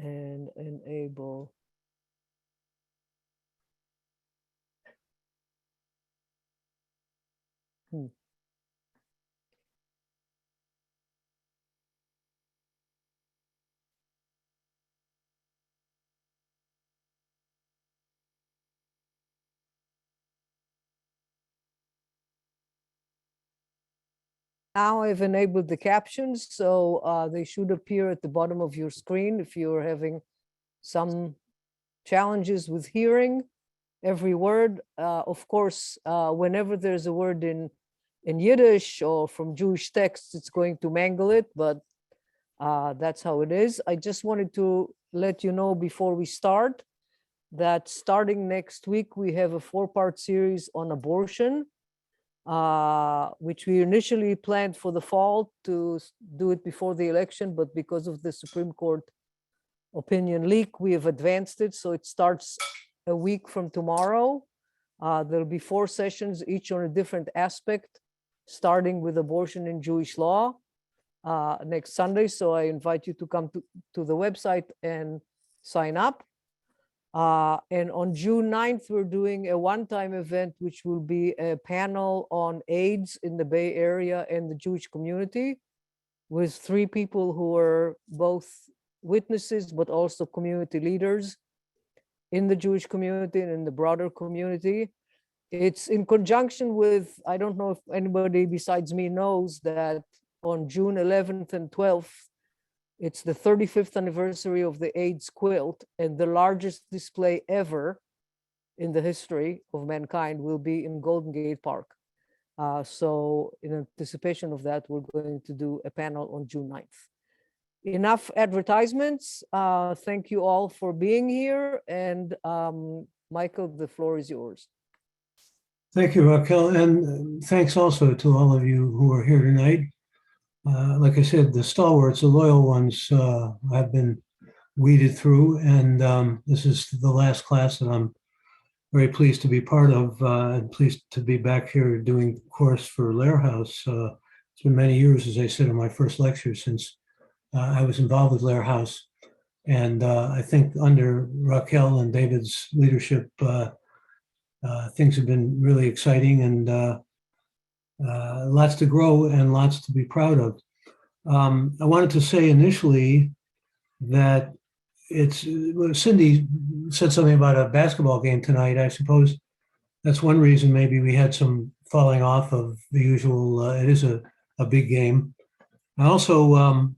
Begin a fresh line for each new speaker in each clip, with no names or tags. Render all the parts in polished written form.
and enable. Now I've enabled the captions, so they should appear at the bottom of your screen if you're having some challenges with hearing every word. Of course, whenever there's a word in Yiddish or from Jewish texts, it's going to mangle it, but that's how it is. I just wanted to let you know before we start that starting next week, we have a 4-part series on abortion, which we initially planned for the fall to do it before the election, but because of the Supreme Court opinion leak, we have advanced it. So it starts a week from tomorrow. There'll be 4 sessions, each on a different aspect, starting with abortion in Jewish law next Sunday. So I invite you to come to the website and sign up. And on June 9th, we're doing a one-time event, which will be a panel on AIDS in the Bay Area and the Jewish community, with 3 people who are both witnesses, but also community leaders in the Jewish community and in the broader community. It's in conjunction with, I don't know if anybody besides me knows that on June 11th and 12th, it's the 35th anniversary of the AIDS quilt, and the largest display ever in the history of mankind will be in Golden Gate Park. So in anticipation of that, we're going to do a panel on June 9th. Enough advertisements. Thank you all for being here. And Michael, the floor is yours.
Thank you, Raquel. And thanks also to all of you who are here tonight. Like I said, the stalwarts, the loyal ones have been weeded through, and this is the last class that I'm very pleased to be part of, and pleased to be back here doing the course for Lehrhaus. It's been many years, as I said in my first lecture, since I was involved with Lehrhaus. And I think under Raquel and David's leadership, things have been really exciting and lots to grow and lots to be proud of. I wanted to say initially that Cindy said something about a basketball game tonight. I suppose that's one reason maybe we had some falling off of the usual. It is a big game. I also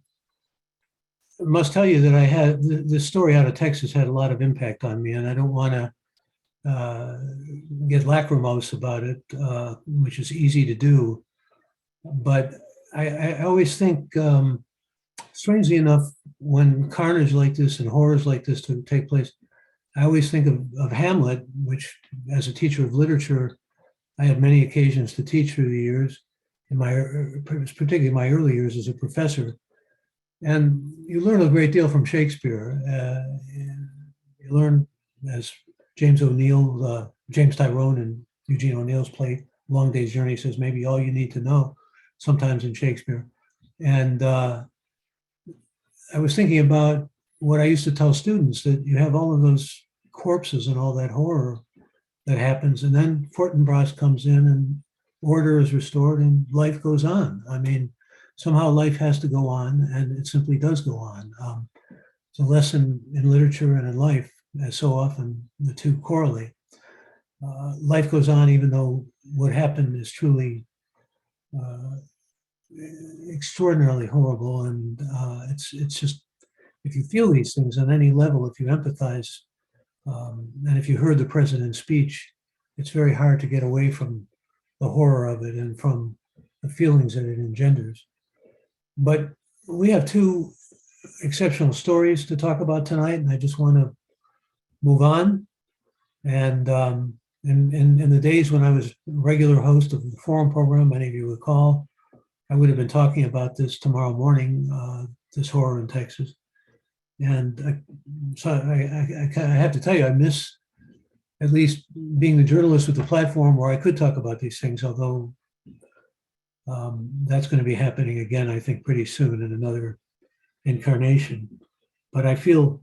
must tell you that I had this story out of Texas had a lot of impact on me, and I don't want to get lachrymose about it, which is easy to do. But I always think, strangely enough, when carnage like this and horrors like this take place, I always think of Hamlet, which, as a teacher of literature, I had many occasions to teach through the years, particularly my early years as a professor. And you learn a great deal from Shakespeare. You learn, as James Tyrone and Eugene O'Neill's play, Long Day's Journey, says maybe all you need to know sometimes in Shakespeare. And I was thinking about what I used to tell students, that you have all of those corpses and all that horror that happens, and then Fortinbras comes in and order is restored and life goes on. I mean, somehow life has to go on, and it simply does go on. It's a lesson in literature and in life, as so often the two correlate. Life goes on even though what happened is truly extraordinarily horrible, and it's just, if you feel these things on any level, if you empathize, and if you heard the president's speech, it's very hard to get away from the horror of it and from the feelings that it engenders. But we have 2 exceptional stories to talk about tonight, and I just want to move on. And in the days when I was a regular host of the forum program, many of you recall, I would have been talking about this tomorrow morning, this horror in Texas. And so I have to tell you, I miss at least being the journalist with the platform where I could talk about these things, although that's going to be happening again, I think, pretty soon in another incarnation. But I feel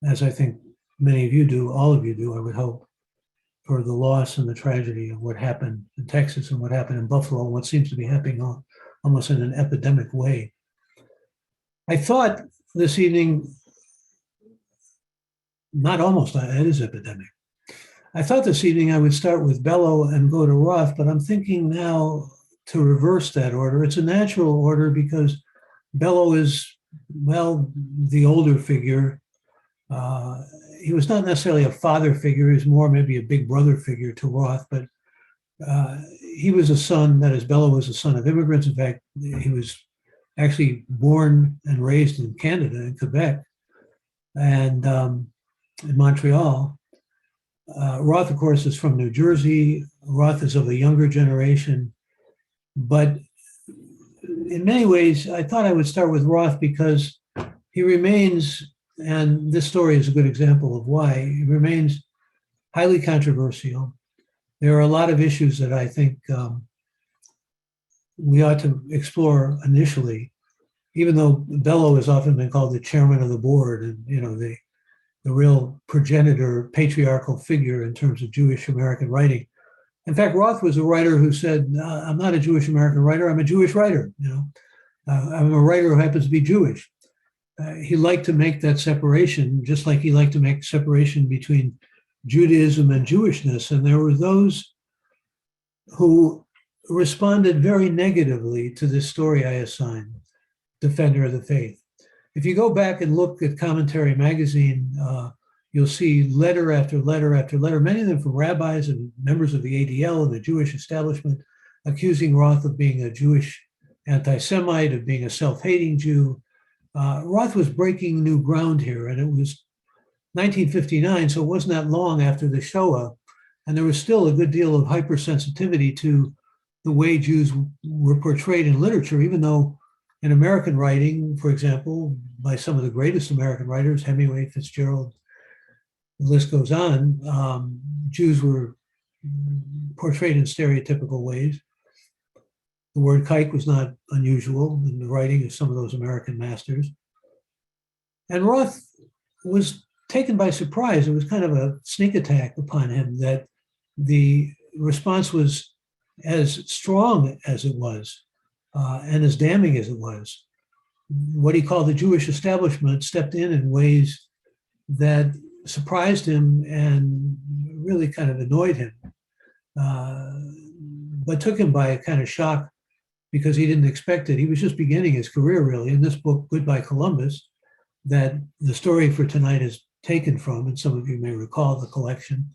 as I think many of you do, all of you do, I would hope, for the loss and the tragedy of what happened in Texas and what happened in Buffalo, and what seems to be happening almost in an epidemic way. I thought this evening, not almost, it is epidemic. I thought this evening I would start with Bellow and go to Roth, but I'm thinking now to reverse that order. It's a natural order because Bellow is, well, the older figure. He was not necessarily a father figure, he was more maybe a big brother figure to Roth, but he was a son, that is, Bellow was a son of immigrants. In fact, he was actually born and raised in Canada, in Quebec, and in Montreal. Roth, of course, is from New Jersey. Roth is of a younger generation, but in many ways, I thought I would start with Roth because he remains, and this story is a good example of why, he remains highly controversial. There are a lot of issues that I think we ought to explore initially, even though Bellow has often been called the chairman of the board and, the real progenitor, patriarchal figure in terms of Jewish American writing. In fact, Roth was a writer who said, I'm not a Jewish American writer, I'm a Jewish writer. I'm a writer who happens to be Jewish. He liked to make that separation, just like he liked to make separation between Judaism and Jewishness. And there were those who responded very negatively to this story I assigned, Defender of the Faith. If you go back and look at Commentary Magazine, you'll see letter after letter after letter, many of them from rabbis and members of the ADL and the Jewish establishment, accusing Roth of being a Jewish anti-Semite, of being a self-hating Jew. Roth was breaking new ground here, and it was 1959, so it wasn't that long after the Shoah, and there was still a good deal of hypersensitivity to the way Jews were portrayed in literature, even though in American writing, for example, by some of the greatest American writers, Hemingway, Fitzgerald, the list goes on, Jews were portrayed in stereotypical ways. The word kike was not unusual in the writing of some of those American masters. And Roth was taken by surprise. It was kind of a sneak attack upon him that the response was as strong as it was and as damning as it was. What he called the Jewish establishment stepped in ways that surprised him and really kind of annoyed him, but took him by a kind of shock because he didn't expect it. He was just beginning his career, really. In this book, Goodbye Columbus, that the story for tonight is taken from, and some of you may recall the collection,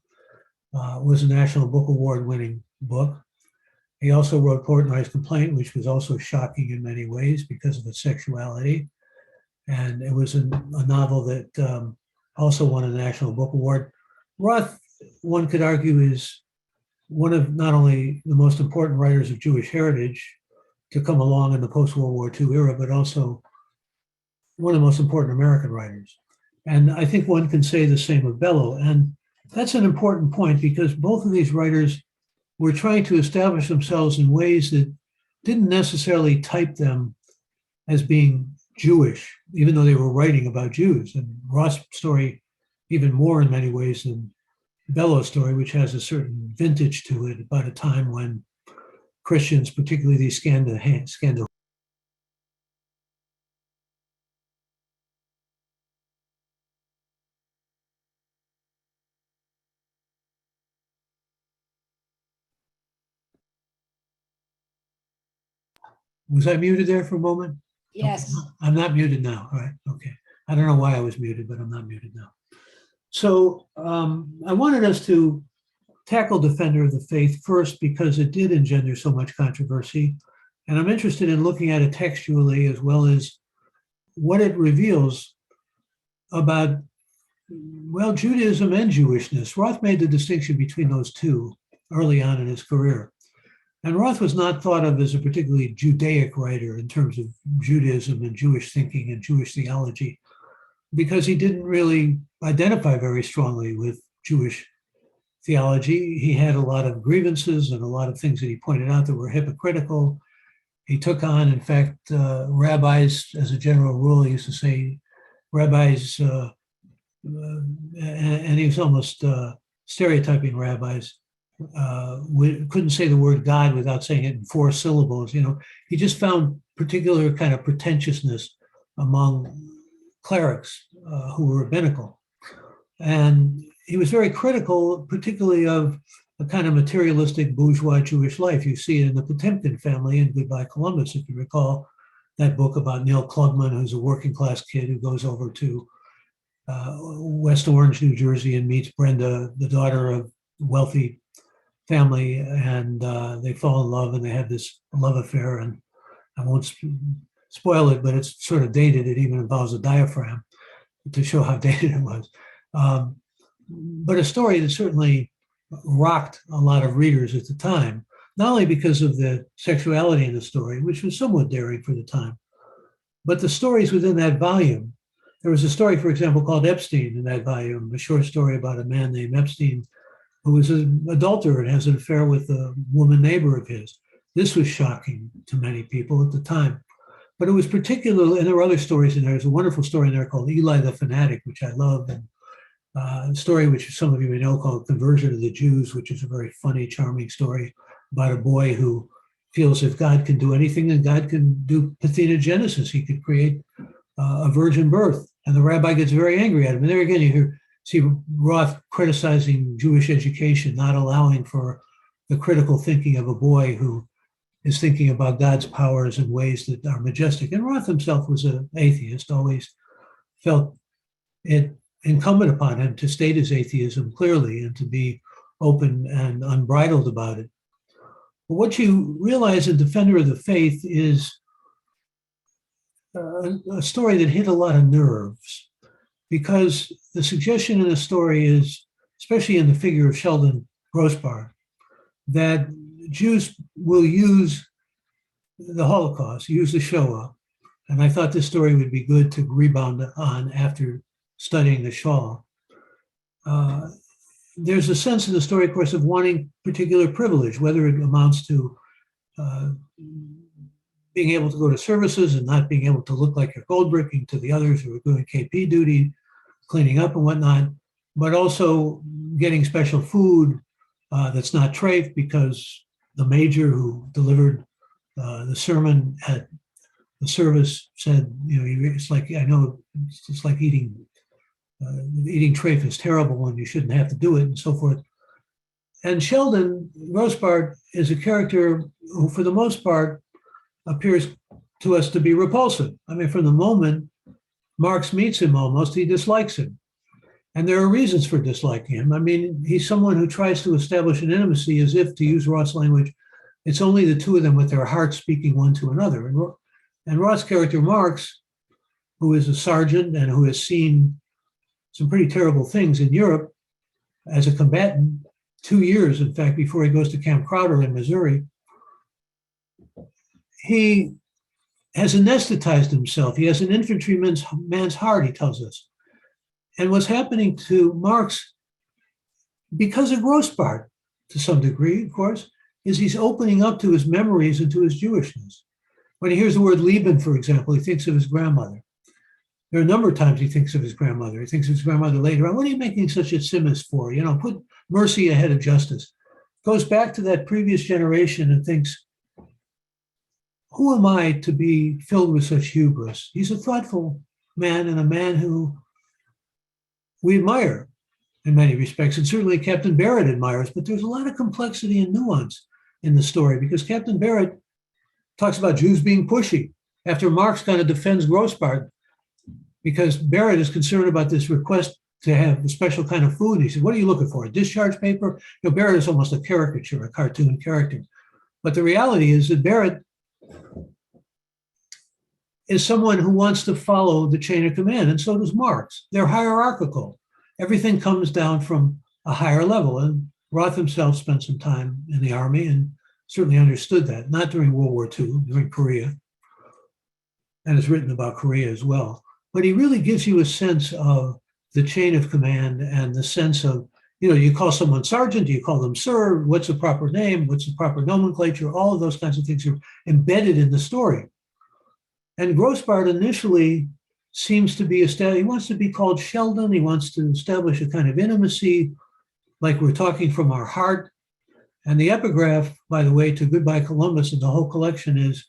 was a National Book Award winning book. He also wrote Portnoy's Complaint, which was also shocking in many ways because of its sexuality. And it was a novel that also won a National Book Award. Roth, one could argue, is one of not only the most important writers of Jewish heritage to come along in the post-World War II era, but also one of the most important American writers. And I think one can say the same of Bellow. And that's an important point because both of these writers were trying to establish themselves in ways that didn't necessarily type them as being Jewish, even though they were writing about Jews. And Roth's story, even more in many ways than Bellow's story, which has a certain vintage to it, about a time when Christians, particularly these scandal. Was I muted there for a moment?
Yes.
Okay. I'm not muted now. All right. Okay. I don't know why I was muted, but I'm not muted now. So I wanted us to tackle Defender of the Faith first because it did engender so much controversy. And I'm interested in looking at it textually as well as what it reveals about, well, Judaism and Jewishness. Roth made the distinction between those two early on in his career. And Roth was not thought of as a particularly Judaic writer in terms of Judaism and Jewish thinking and Jewish theology, because he didn't really identify very strongly with Jewish theology. He had a lot of grievances and a lot of things that he pointed out that were hypocritical. He took on, in fact, rabbis, as a general rule, he used to say, rabbis and he was almost stereotyping rabbis. We couldn't say the word God without saying it in 4 syllables. He just found particular kind of pretentiousness among clerics who were rabbinical. And he was very critical, particularly of a kind of materialistic bourgeois Jewish life. You see it in the Potemkin family in Goodbye Columbus, if you recall that book about Neil Klugman, who's a working class kid who goes over to West Orange, New Jersey, and meets Brenda, the daughter of a wealthy family, and they fall in love and they have this love affair. And I won't spoil it, but it's sort of dated. It even involves a diaphragm to show how dated it was. But a story that certainly rocked a lot of readers at the time, not only because of the sexuality in the story, which was somewhat daring for the time, but the stories within that volume. There was a story, for example, called Epstein in that volume, a short story about a man named Epstein who was an adulterer and has an affair with a woman neighbor of his. This was shocking to many people at the time. But it was particularly, and there were other stories in there. There's a wonderful story in there called Eli the Fanatic, which I love, and a story which some of you may know called Conversion of the Jews, which is a very funny, charming story about a boy who feels if God can do anything, then God can do parthenogenesis. He could create a virgin birth. And the rabbi gets very angry at him. And there again, you see Roth criticizing Jewish education, not allowing for the critical thinking of a boy who is thinking about God's powers in ways that are majestic. And Roth himself was an atheist, always felt it incumbent upon him to state his atheism clearly and to be open and unbridled about it. But what you realize in Defender of the Faith is a story that hit a lot of nerves, because the suggestion in the story is, especially in the figure of Sheldon Grossbard, that Jews will use the Holocaust, use the Shoah. And I thought this story would be good to rebound on after studying the Shoah. There's a sense in the story, of course, of wanting particular privilege, whether it amounts to being able to go to services and not being able to look like you're gold bricking to the others who are doing KP duty, cleaning up and whatnot, but also getting special food that's not treif, because the major who delivered the sermon at the service said, it's like, I know it's like eating treif is terrible and you shouldn't have to do it, and so forth. And Sheldon Grossbard is a character who, for the most part, appears to us to be repulsive. I mean, from the moment Marx meets him almost, he dislikes him. And there are reasons for disliking him. I mean, he's someone who tries to establish an intimacy as if, to use Roth's language, it's only the two of them with their hearts speaking one to another. And Roth's character, Marx, who is a sergeant and who has seen some pretty terrible things in Europe as a combatant, 2 years, in fact, before he goes to Camp Crowder in Missouri, he has anesthetized himself. He has an infantryman's heart, he tells us. And what's happening to Marx, because of Grossbard, to some degree, of course, is he's opening up to his memories and to his Jewishness. When he hears the word Lieben, for example, he thinks of his grandmother. There are a number of times he thinks of his grandmother. He thinks of his grandmother later on. What are you making such a simus for? Put mercy ahead of justice. Goes back to that previous generation and thinks, who am I to be filled with such hubris? He's a thoughtful man and a man who we admire in many respects, and certainly Captain Barrett admires, but there's a lot of complexity and nuance in the story, because Captain Barrett talks about Jews being pushy after Marx kind of defends Grossbard, because Barrett is concerned about this request to have a special kind of food. He said, what are you looking for, a discharge paper? Barrett is almost a caricature, a cartoon character. But the reality is that Barrett is someone who wants to follow the chain of command, and so does Marx. They're hierarchical. Everything comes down from a higher level, and Roth himself spent some time in the army and certainly understood that, not during World War II, during Korea, and has written about Korea as well. But he really gives you a sense of the chain of command and the sense of, you call someone sergeant, you call them sir, what's the proper name, what's the proper nomenclature, all of those kinds of things are embedded in the story. And Grossbard initially seems to be he wants to be called Sheldon. He wants to establish a kind of intimacy, like we're talking from our heart. And the epigraph, by the way, to Goodbye Columbus and the whole collection is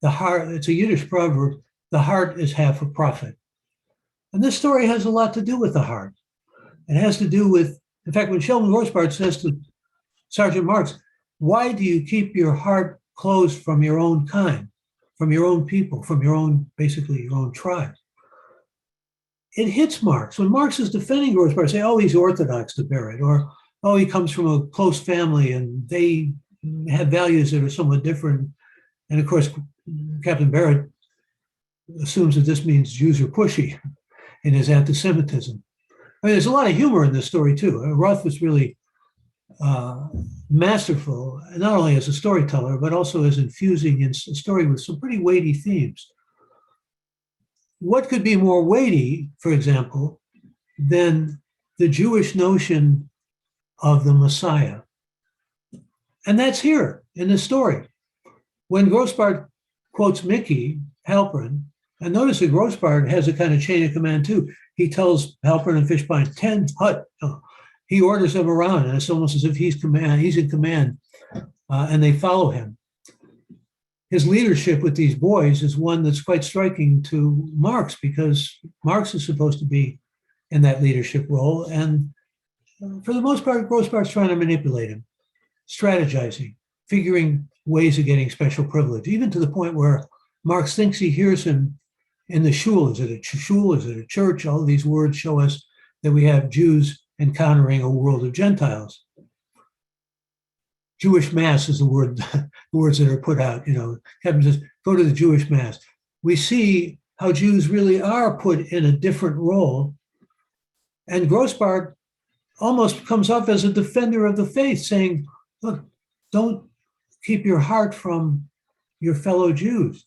the heart. It's a Yiddish proverb, the heart is half a prophet. And this story has a lot to do with the heart. It has to do with, in fact, when Sheldon Grossbart says to Sergeant Marks, why do you keep your heart closed from your own kind, from your own people, from your own, basically your own tribe? It hits Marx. When Marx is defending Grossbart, say, oh, he's Orthodox to Barrett, or, oh, he comes from a close family and they have values that are somewhat different. And of course, Captain Barrett assumes that this means Jews are pushy in his anti-Semitism. I mean, there's a lot of humor in this story too. Roth was really masterful, not only as a storyteller, but also as infusing in a story with some pretty weighty themes. What could be more weighty, for example, than the Jewish notion of the Messiah? And that's here in this story. When Grossbart quotes Mickey Halperin, and notice that Grossbart has a kind of chain of command too. He tells Halperin and Fishbein, 10 hut. He orders them around, and it's almost as if he's in command, and they follow him. His leadership with these boys is one that's quite striking to Marx, because Marx is supposed to be in that leadership role. And for the most part, Grossbart's trying to manipulate him, strategizing, figuring ways of getting special privilege, even to the point where Marx thinks he hears him in the shul. Is it a shul? Is it a church? All of these words show us that we have Jews encountering a world of Gentiles. Jewish mass is the word, the words that are put out. Kevin says, go to the Jewish mass. We see how Jews really are put in a different role. And Grossbart almost comes off as a defender of the faith, saying, look, don't keep your heart from your fellow Jews.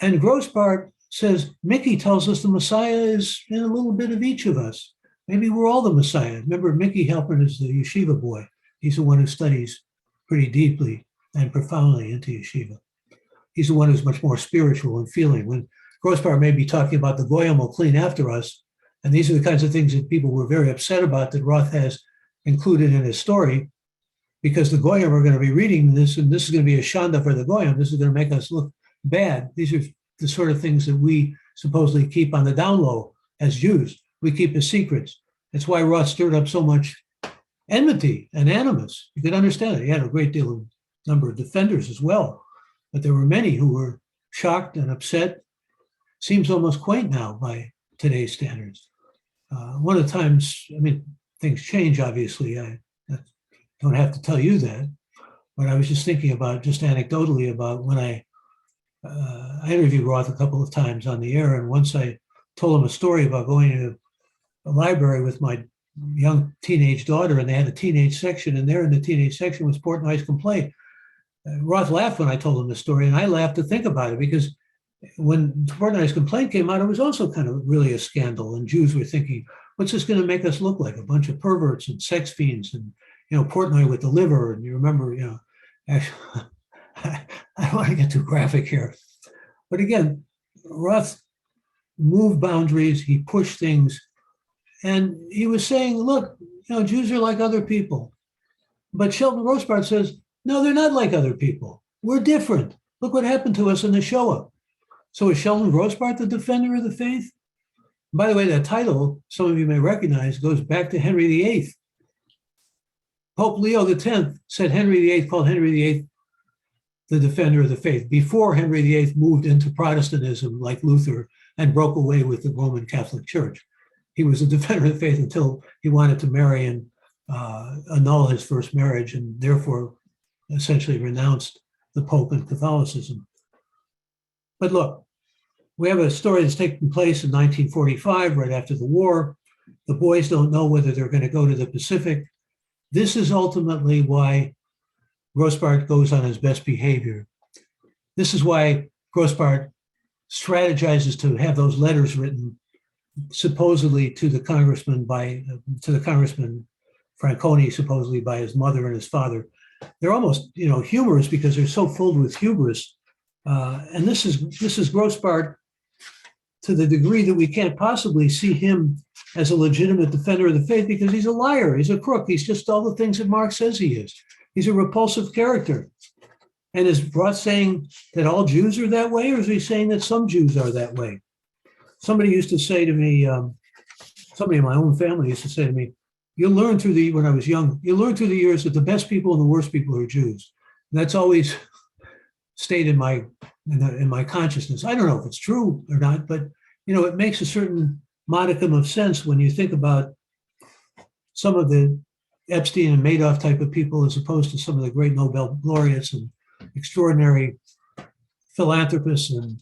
And Grossbart says, Mickey tells us the Messiah is in a little bit of each of us. Maybe we're all the Messiah. Remember, Mickey Halperin is the yeshiva boy. He's the one who studies pretty deeply and profoundly into yeshiva. He's the one who's much more spiritual and feeling. When Grossbart may be talking about the Goyim will clean after us, and these are the kinds of things that people were very upset about that Roth has included in his story, because the Goyim are going to be reading this, and this is going to be a shanda for the Goyim. This is going to make us look bad. These are the sort of things that we supposedly keep on the down low as Jews. We keep as secrets. That's why Roth stirred up so much enmity and animus. You could understand it. He had a great deal of number of defenders as well, but there were many who were shocked and upset. Seems almost quaint now by today's standards. One of the times, things change, obviously. I don't have to tell you that, but I was just thinking about, just anecdotally, about when I interviewed Roth a couple of times on the air, and once I told him a story about going to a library with my young teenage daughter, and they had a teenage section, and there in the teenage section was Portnoy's complaint. Roth laughed when I told him the story, and I laughed to think about it, because when Portnoy's complaint came out, it was also kind of really a scandal, and Jews were thinking, what's this going to make us look like? A bunch of perverts and sex fiends, and Portnoy with the liver, and you remember, actually, I don't want to get too graphic here, but again, Roth moved boundaries, he pushed things, and he was saying, look, Jews are like other people. But Sheldon Grossbart says, no, they're not like other people. We're different. Look what happened to us in the Shoah. So is Sheldon Grossbart the defender of the faith? By the way, that title, some of you may recognize, goes back to Henry VIII. Pope Leo X said Henry VIII, called Henry VIII the defender of the faith, before Henry VIII moved into Protestantism like Luther and broke away with the Roman Catholic Church. He was a defender of the faith until he wanted to marry and annul his first marriage, and therefore essentially renounced the Pope and Catholicism. But look, we have a story that's taking place in 1945, right after the war. The boys don't know whether they're going to go to the Pacific. This is ultimately why Grossbart goes on his best behavior. This is why Grossbart strategizes to have those letters written supposedly to the congressman Franconi, supposedly by his mother and his father. They're almost, humorous because they're so filled with hubris. And this is Grossbart to the degree that we can't possibly see him as a legitimate defender of the faith because he's a liar, he's a crook, he's just all the things that Marx says he is. He's a repulsive character. And is Roth saying that all Jews are that way, or is he saying that some Jews are that way? Somebody used to say to me, somebody in my own family used to say to me, when I was young, you learn through the years that the best people and the worst people are Jews. And that's always stayed in my consciousness. I don't know if it's true or not, but it makes a certain modicum of sense when you think about some of the Epstein and Madoff type of people as opposed to some of the great Nobel laureates and extraordinary philanthropists and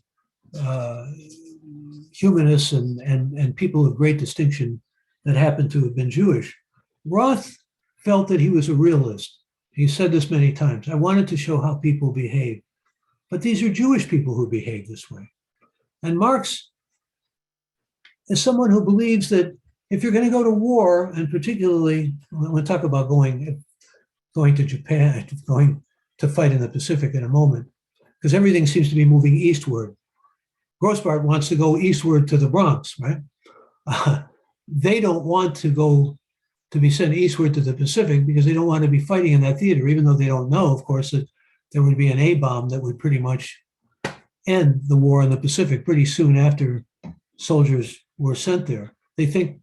humanists and people of great distinction that happen to have been Jewish. Roth felt that he was a realist. He said this many times. I wanted to show how people behave. But these are Jewish people who behave this way. And Marx is someone who believes that if you're going to go to war, and particularly when we talk about going to Japan, going to fight in the Pacific in a moment, because everything seems to be moving eastward. Grossbart wants to go eastward to the Bronx, right? They don't want to be sent eastward to the Pacific because they don't want to be fighting in that theater, even though they don't know, of course, that there would be an A-bomb that would pretty much end the war in the Pacific pretty soon after soldiers were sent there. They think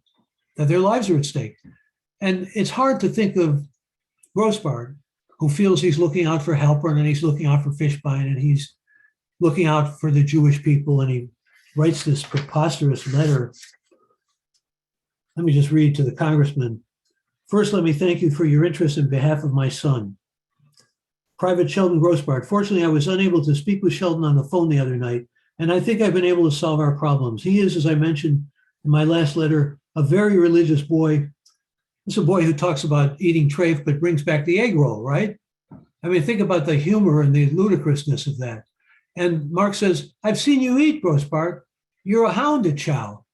that their lives are at stake. And it's hard to think of Grossbart, who feels he's looking out for Halpern and he's looking out for Fishbein and he's looking out for the Jewish people, and he writes this preposterous letter. Let me just read to the congressman. First, let me thank you for your interest in behalf of my son. Private Sheldon Grossbart. Fortunately, I was unable to speak with Sheldon on the phone the other night, and I think I've been able to solve our problems. He is, as I mentioned in my last letter, a very religious boy. It's a boy who talks about eating treif but brings back the egg roll, right? I mean, think about the humor and the ludicrousness of that. And Marx says, I've seen you eat, Grossbart. You're a hound at chow.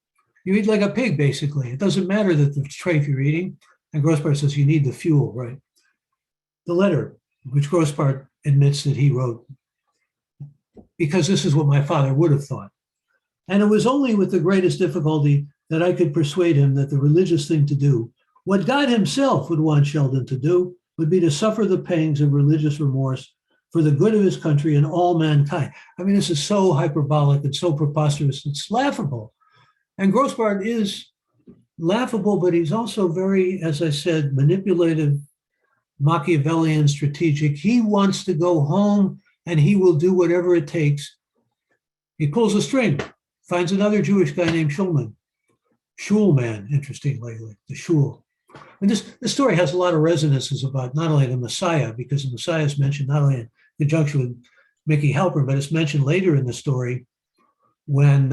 You eat like a pig, basically. It doesn't matter that the treif you're eating. And Grossbart says, you need the fuel, right? The letter, which Grossbart admits that he wrote, because this is what my father would have thought. And it was only with the greatest difficulty that I could persuade him that the religious thing to do, what God himself would want Sheldon to do, would be to suffer the pangs of religious remorse for the good of his country and all mankind. I mean, this is so hyperbolic and so preposterous, it's laughable. And Grossbart is laughable, but he's also very, as I said, manipulative, Machiavellian, strategic. He wants to go home and he will do whatever it takes. He pulls a string, finds another Jewish guy named Schulman. Schulman, interestingly, like the Shul. And this story has a lot of resonances about not only the Messiah, because the Messiah is mentioned not only in conjunction with Mickey Halpern, but it's mentioned later in the story when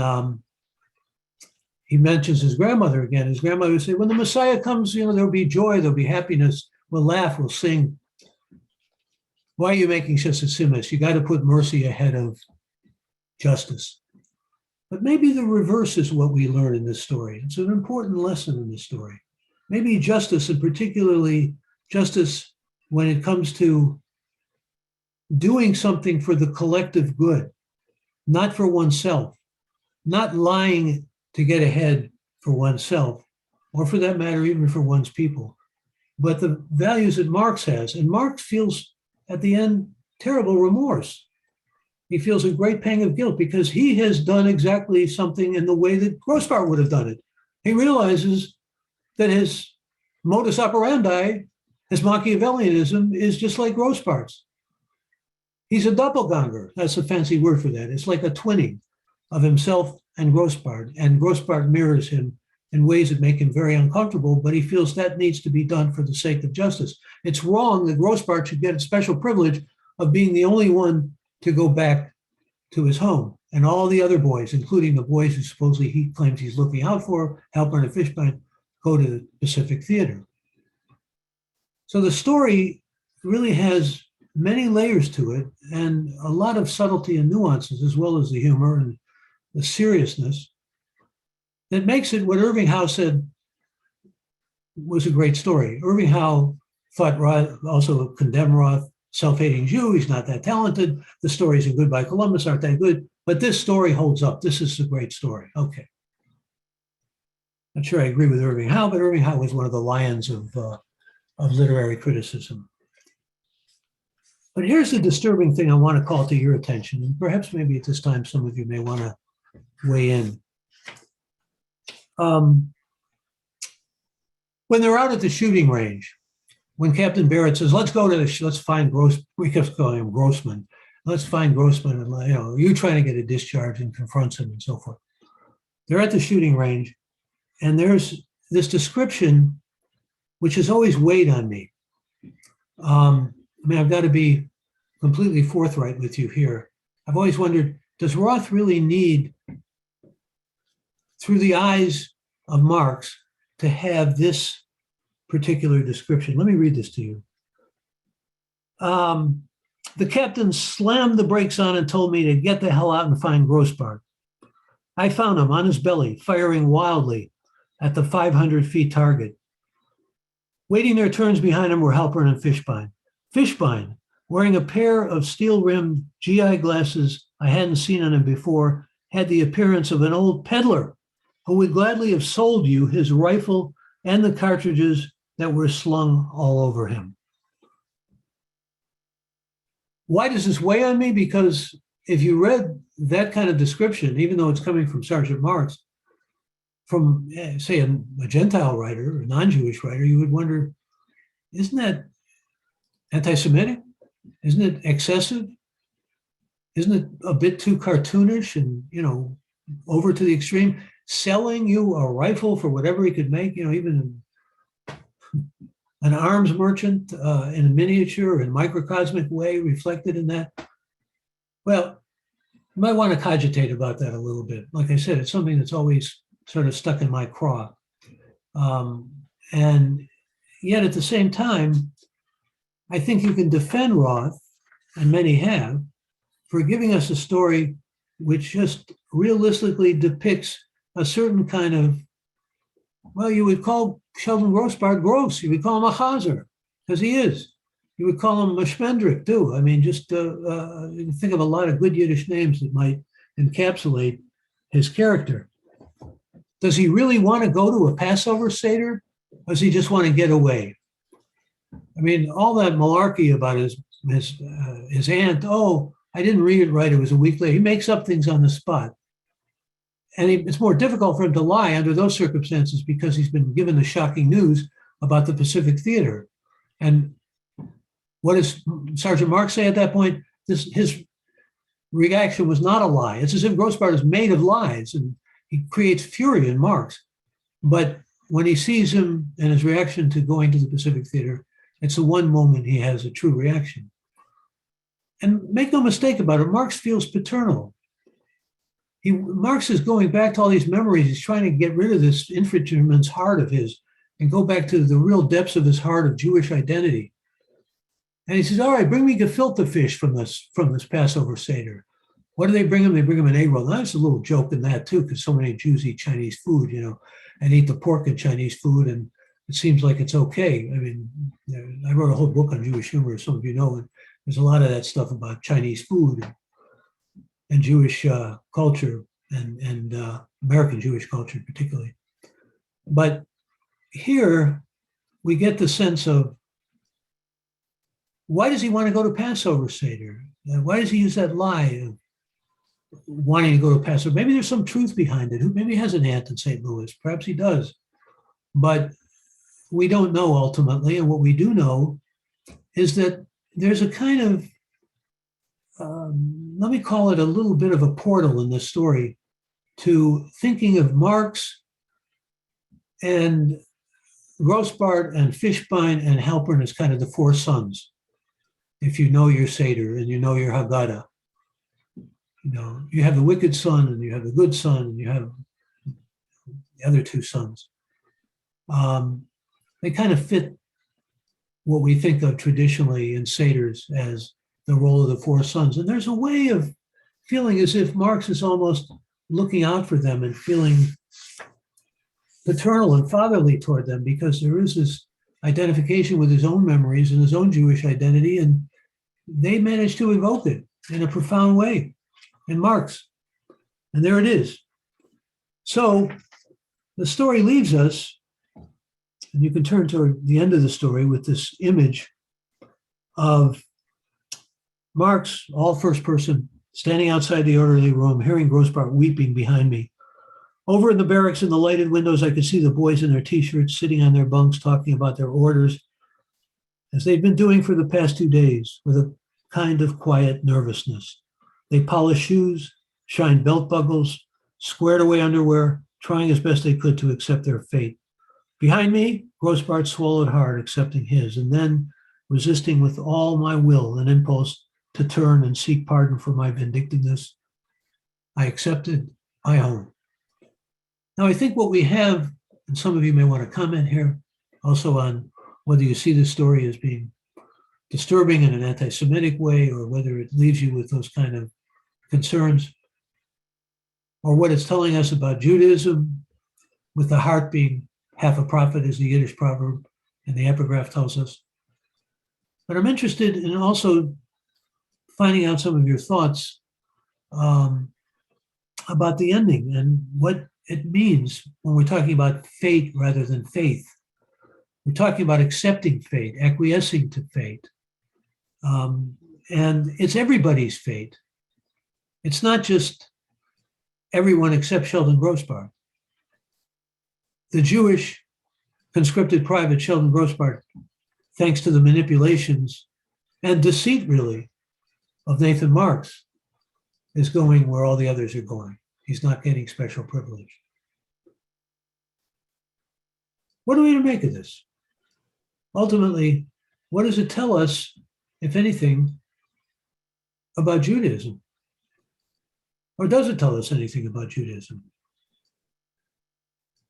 he mentions his grandmother again. His grandmother would say, when the Messiah comes, there'll be joy, there'll be happiness, we'll laugh, we'll sing. Why are you making such a simus? You got to put mercy ahead of justice. But maybe the reverse is what we learn in this story. It's an important lesson in this story. Maybe justice, and particularly justice when it comes to doing something for the collective good, not for oneself, not lying to get ahead for oneself, or for that matter, even for one's people, but the values that Marx has. And Marx feels at the end terrible remorse. He feels a great pang of guilt because he has done exactly something in the way that Grossbart would have done it. He realizes that his modus operandi, his Machiavellianism, is just like Grossbart's. He's a doppelganger. That's a fancy word for that. It's like a twinning of himself and Grossbart mirrors him in ways that make him very uncomfortable, but he feels that needs to be done for the sake of justice. It's wrong that Grossbart should get a special privilege of being the only one to go back to his home, and all the other boys, including the boys who supposedly he claims he's looking out for, Halpern and Fishbein, go to the Pacific Theater. So the story really has many layers to it and a lot of subtlety and nuances, as well as the humor and the seriousness that makes it what Irving Howe said was a great story. Irving Howe thought Roth, also condemned Roth, self-hating Jew. He's not that talented. The stories in Goodbye Columbus aren't that good, but this story holds up. This is a great story. Okay. Not sure I agree with Irving Howe, but Irving Howe was one of the lions of literary criticism. But here's the disturbing thing I want to call to your attention, and perhaps maybe at this time some of you may want to weigh in. When they're out at the shooting range, when Captain Barrett says, let's go to let's find we kept calling him Grossman. Let's find Grossman, and you trying to get a discharge, and confronts him and so forth. They're at the shooting range, and there's this description which has always weighed on me. I've got to be completely forthright with you here. I've always wondered, does Roth really need, through the eyes of Marx, to have this particular description? Let me read this to you. The captain slammed the brakes on and told me to get the hell out and find Grossbart. I found him on his belly, firing wildly at the 500 feet target. Waiting their turns behind him were Halpern and Fishbein. Fishbein, wearing a pair of steel-rimmed GI glasses I hadn't seen on him before, had the appearance of an old peddler who would gladly have sold you his rifle and the cartridges that were slung all over him. Why does this weigh on me? Because if you read that kind of description, even though it's coming from Sergeant Marx, from, say, a Gentile writer, or a non-Jewish writer, you would wonder, isn't that anti-Semitic? Isn't it excessive? Isn't it a bit too cartoonish and, over to the extreme? Selling you a rifle for whatever he could make, even an arms merchant in a miniature and microcosmic way reflected in that. Well, you might want to cogitate about that a little bit. Like I said, it's something that's always sort of stuck in my craw. And yet at the same time, I think you can defend Roth, and many have, for giving us a story which just realistically depicts a certain kind of, well, you would call Sheldon Grossbart gross. You would call him a chazer, because he is. You would call him a schmendrick, too. I mean, just you can think of a lot of good Yiddish names that might encapsulate his character. Does he really want to go to a Passover Seder? Or does he just want to get away? I mean, all that malarkey about his aunt, oh, I didn't read it right, it was a week later. He makes up things on the spot. And it's more difficult for him to lie under those circumstances because he's been given the shocking news about the Pacific Theater. And what does Sergeant Marx say at that point? His reaction was not a lie. It's as if Grossbart is made of lies, and he creates fury in Marx. But when he sees him and his reaction to going to the Pacific Theater, it's the one moment he has a true reaction. And make no mistake about it, Marx feels paternal. Marx is going back to all these memories. He's trying to get rid of this infantryman's heart of his and go back to the real depths of his heart of Jewish identity. And he says, all right, bring me gefilte fish from this Passover Seder. What do they bring him? They bring him an egg roll. Now, there's a little joke in that, too, because so many Jews eat Chinese food, and eat the pork in Chinese food, and it seems like it's okay. I mean, I wrote a whole book on Jewish humor, as some of you know, and there's a lot of that stuff about Chinese food and Jewish culture and American Jewish culture particularly. But here we get the sense of, why does he want to go to Passover Seder? Why does he use that lie of wanting to go to Passover? Maybe there's some truth behind it. Maybe he has an aunt in St. Louis. Perhaps he does. But we don't know ultimately. And what we do know is that there's a kind of, let me call it a little bit of a portal in this story to thinking of Marx and Grossbart and Fishbein and Halpern as kind of the four sons. If you know your Seder and you know your Haggadah, you have the wicked son and you have the good son and you have the other two sons. They kind of fit what we think of traditionally in Seders as the role of the four sons. And there's a way of feeling as if Marx is almost looking out for them and feeling paternal and fatherly toward them, because there is this identification with his own memories and his own Jewish identity. And they managed to evoke it in a profound way in Marx. And there it is. So the story leaves us, and you can turn to the end of the story with this image of Marx, all first person, standing outside the orderly room, hearing Grossbart weeping behind me. Over in the barracks in the lighted windows, I could see the boys in their t-shirts sitting on their bunks talking about their orders, as they've been doing for the past 2 days, with a kind of quiet nervousness. They polished shoes, shined belt buckles, squared away underwear, trying as best they could to accept their fate. Behind me, Grossbart swallowed hard, accepting his, and then, resisting with all my will an impulse to turn and seek pardon for my vindictiveness, I accepted my own. Now, I think what we have, and some of you may want to comment here, also on whether you see this story as being disturbing in an anti-Semitic way, or whether it leaves you with those kind of concerns, or what it's telling us about Judaism, with the heart being half a prophet, as the Yiddish proverb and the epigraph tells us. But I'm interested in also finding out some of your thoughts about the ending and what it means when we're talking about fate rather than faith. We're talking about accepting fate, acquiescing to fate. And it's everybody's fate. It's not just everyone except Sheldon Grossbart. The Jewish conscripted private Sheldon Grossbart, thanks to the manipulations and deceit, really, of Nathan Marks, is going where all the others are going. He's not getting special privilege. What are we to make of this? Ultimately, what does it tell us, if anything, about Judaism? Or does it tell us anything about Judaism?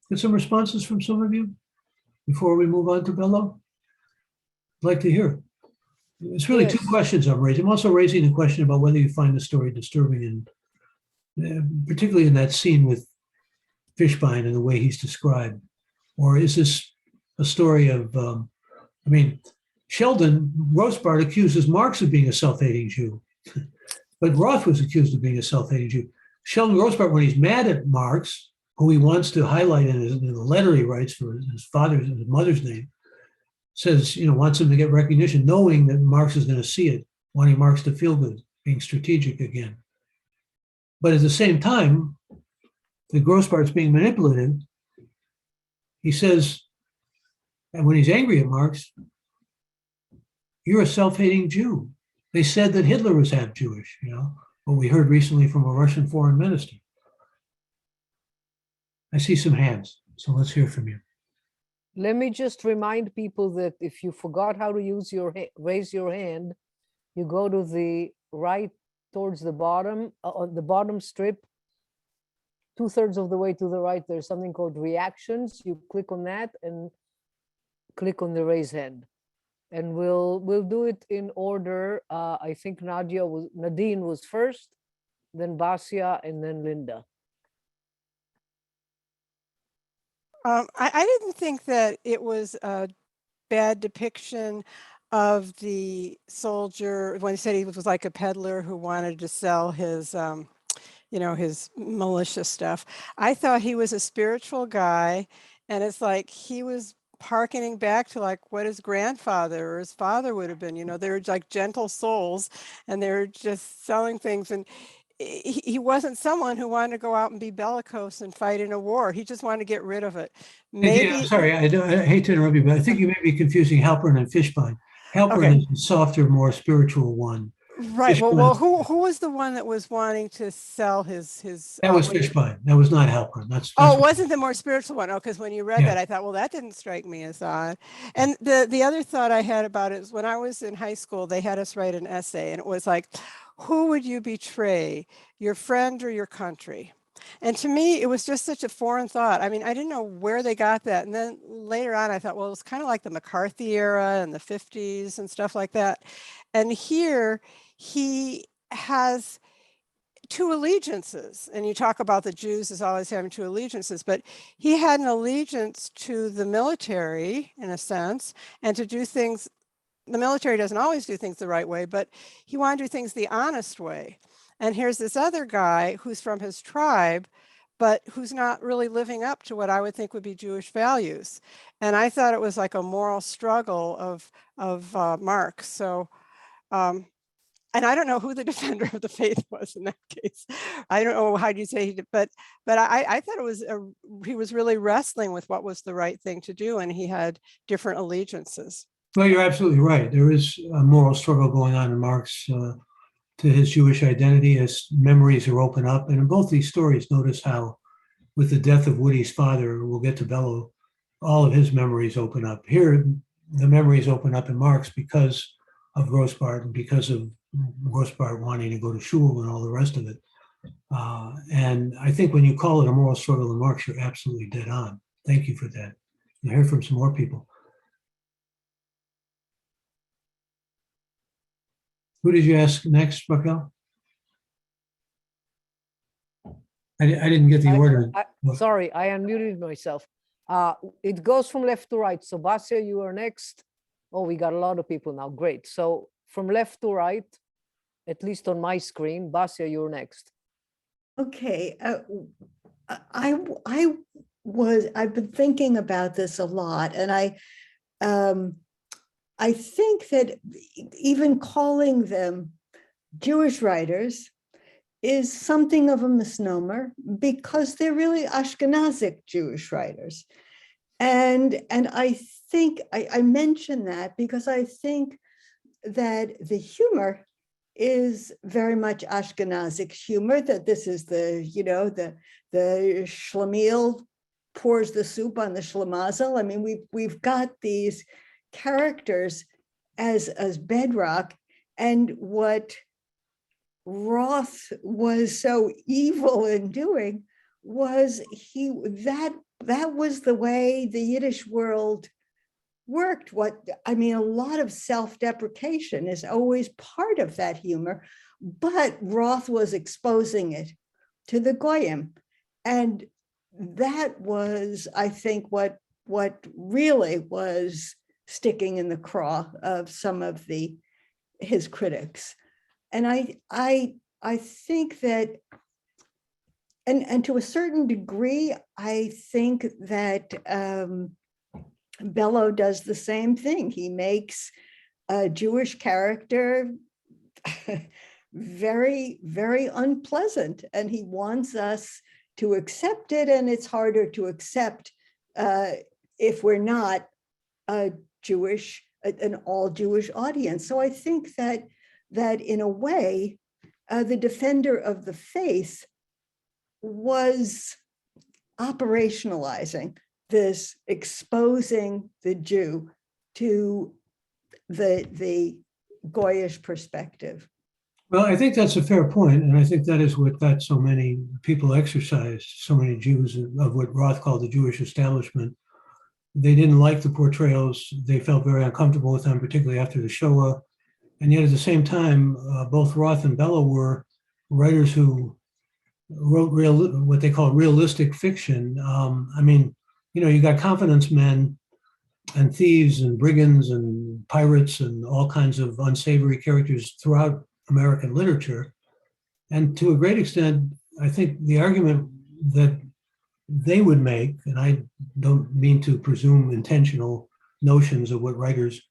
Get some responses from some of you before we move on to Bello? I'd like to hear. It's really two questions I'm raising. I'm also raising a question about whether you find the story disturbing, and particularly in that scene with Fishbein and the way he's described. Or is this a story of, Sheldon Grossbart accuses Marx of being a self-hating Jew, but Roth was accused of being a self-hating Jew. Sheldon Grossbart, when he's mad at Marx, who he wants to highlight in the letter he writes for his father's and his mother's name, says, wants him to get recognition, knowing that Marx is going to see it, wanting Marx to feel good, being strategic again. But at the same time, the Grossbart's being manipulative. He says, and when he's angry at Marx, you're a self-hating Jew. They said that Hitler was half Jewish, what we heard recently from a Russian foreign minister. I see some hands, so let's hear from you.
Let me just remind people that if you forgot how to use raise your hand, you go to the right towards the bottom, on the bottom strip, 2/3 of the way to the right, there's something called reactions. You click on that and click on the raise hand. And we'll do it in order. I think Nadine was first, then Basia, and then Linda.
I didn't think that it was a bad depiction of the soldier when he said he was like a peddler who wanted to sell his, his malicious stuff. I thought he was a spiritual guy, and it's like he was hearkening back to like what his grandfather or his father would have been. They were like gentle souls, and they were just selling things. And he wasn't someone who wanted to go out and be bellicose and fight in a war. He just wanted to get rid of it. Maybe.
I'm sorry, I hate to interrupt you, but I think you may be confusing Halpern and Fishbein. Halpern is the softer, more spiritual one.
Right. Well, who was the one that was wanting to sell his?
That was Fishbein. That was not Halpern. That's
it wasn't the more spiritual one. Oh, because when you read that, I thought, well, that didn't strike me as odd. And the other thought I had about it is when I was in high school, they had us write an essay, and it was like, who would you betray, your friend or your country? And to me, it was just such a foreign thought. I mean, I didn't know where they got that. And then later on, I thought, well, it's kind of like the McCarthy era and the 50s and stuff like that. And here he has two allegiances. And you talk about the Jews as always having two allegiances, but he had an allegiance to the military, in a sense, and to do things the military doesn't always do things the right way, but he wanted to do things the honest way. And here's this other guy who's from his tribe, but who's not really living up to what I would think would be Jewish values. And I thought it was like a moral struggle of Marx. So, and I don't know who the defender of the faith was in that case. I don't know how do you say he did, but I thought it was he was really wrestling with what was the right thing to do, and he had different allegiances.
Well, you're absolutely right. There is a moral struggle going on in Marx to his Jewish identity as memories are opened up. And in both these stories, notice how with the death of Woody's father, we'll get to Bello, all of his memories open up. Here, the memories open up in Marx because of Grossbart and because of Grossbart wanting to go to shul and all the rest of it. And I think when you call it a moral struggle in Marx, you're absolutely dead on. Thank you for that. You'll hear from some more people. Who did you ask next, Raquel? I didn't get the order.
Sorry, I unmuted myself. It goes from left to right. So Basia, you are next. Oh, we got a lot of people now. Great. So from left to right, at least on my screen, Basia, you're next.
Okay. I've been thinking about this a lot, and I think that even calling them Jewish writers is something of a misnomer because they're really Ashkenazic Jewish writers. And I think I mention that because I think that the humor is very much Ashkenazic humor, that this is the Schlemiel pours the soup on the Schlemazel. I mean, we've got these characters as bedrock, and what Roth was so evil in doing was that was the way the Yiddish world worked. A lot of self-deprecation is always part of that humor, but Roth was exposing it to the Goyim. And that was, I think, what really was sticking in the craw of some of his critics. And I think that, and to a certain degree, I think that Bello does the same thing. He makes a Jewish character very, very unpleasant, and he wants us to accept it, and it's harder to accept if we're not an all Jewish audience. So I think that in a way, the defender of the faith was operationalizing this, exposing the Jew to the Goyish perspective.
Well, I think that's a fair point, and I think that is what got so many people exercised, so many Jews of what Roth called the Jewish establishment. They didn't like the portrayals. They felt very uncomfortable with them, particularly after the Shoah. And yet at the same time, both Roth and Bello were writers who wrote what they call realistic fiction. You got confidence men and thieves and brigands and pirates and all kinds of unsavory characters throughout American literature. And to a great extent, I think the argument that they would make, and I don't mean to presume intentional notions of what writers,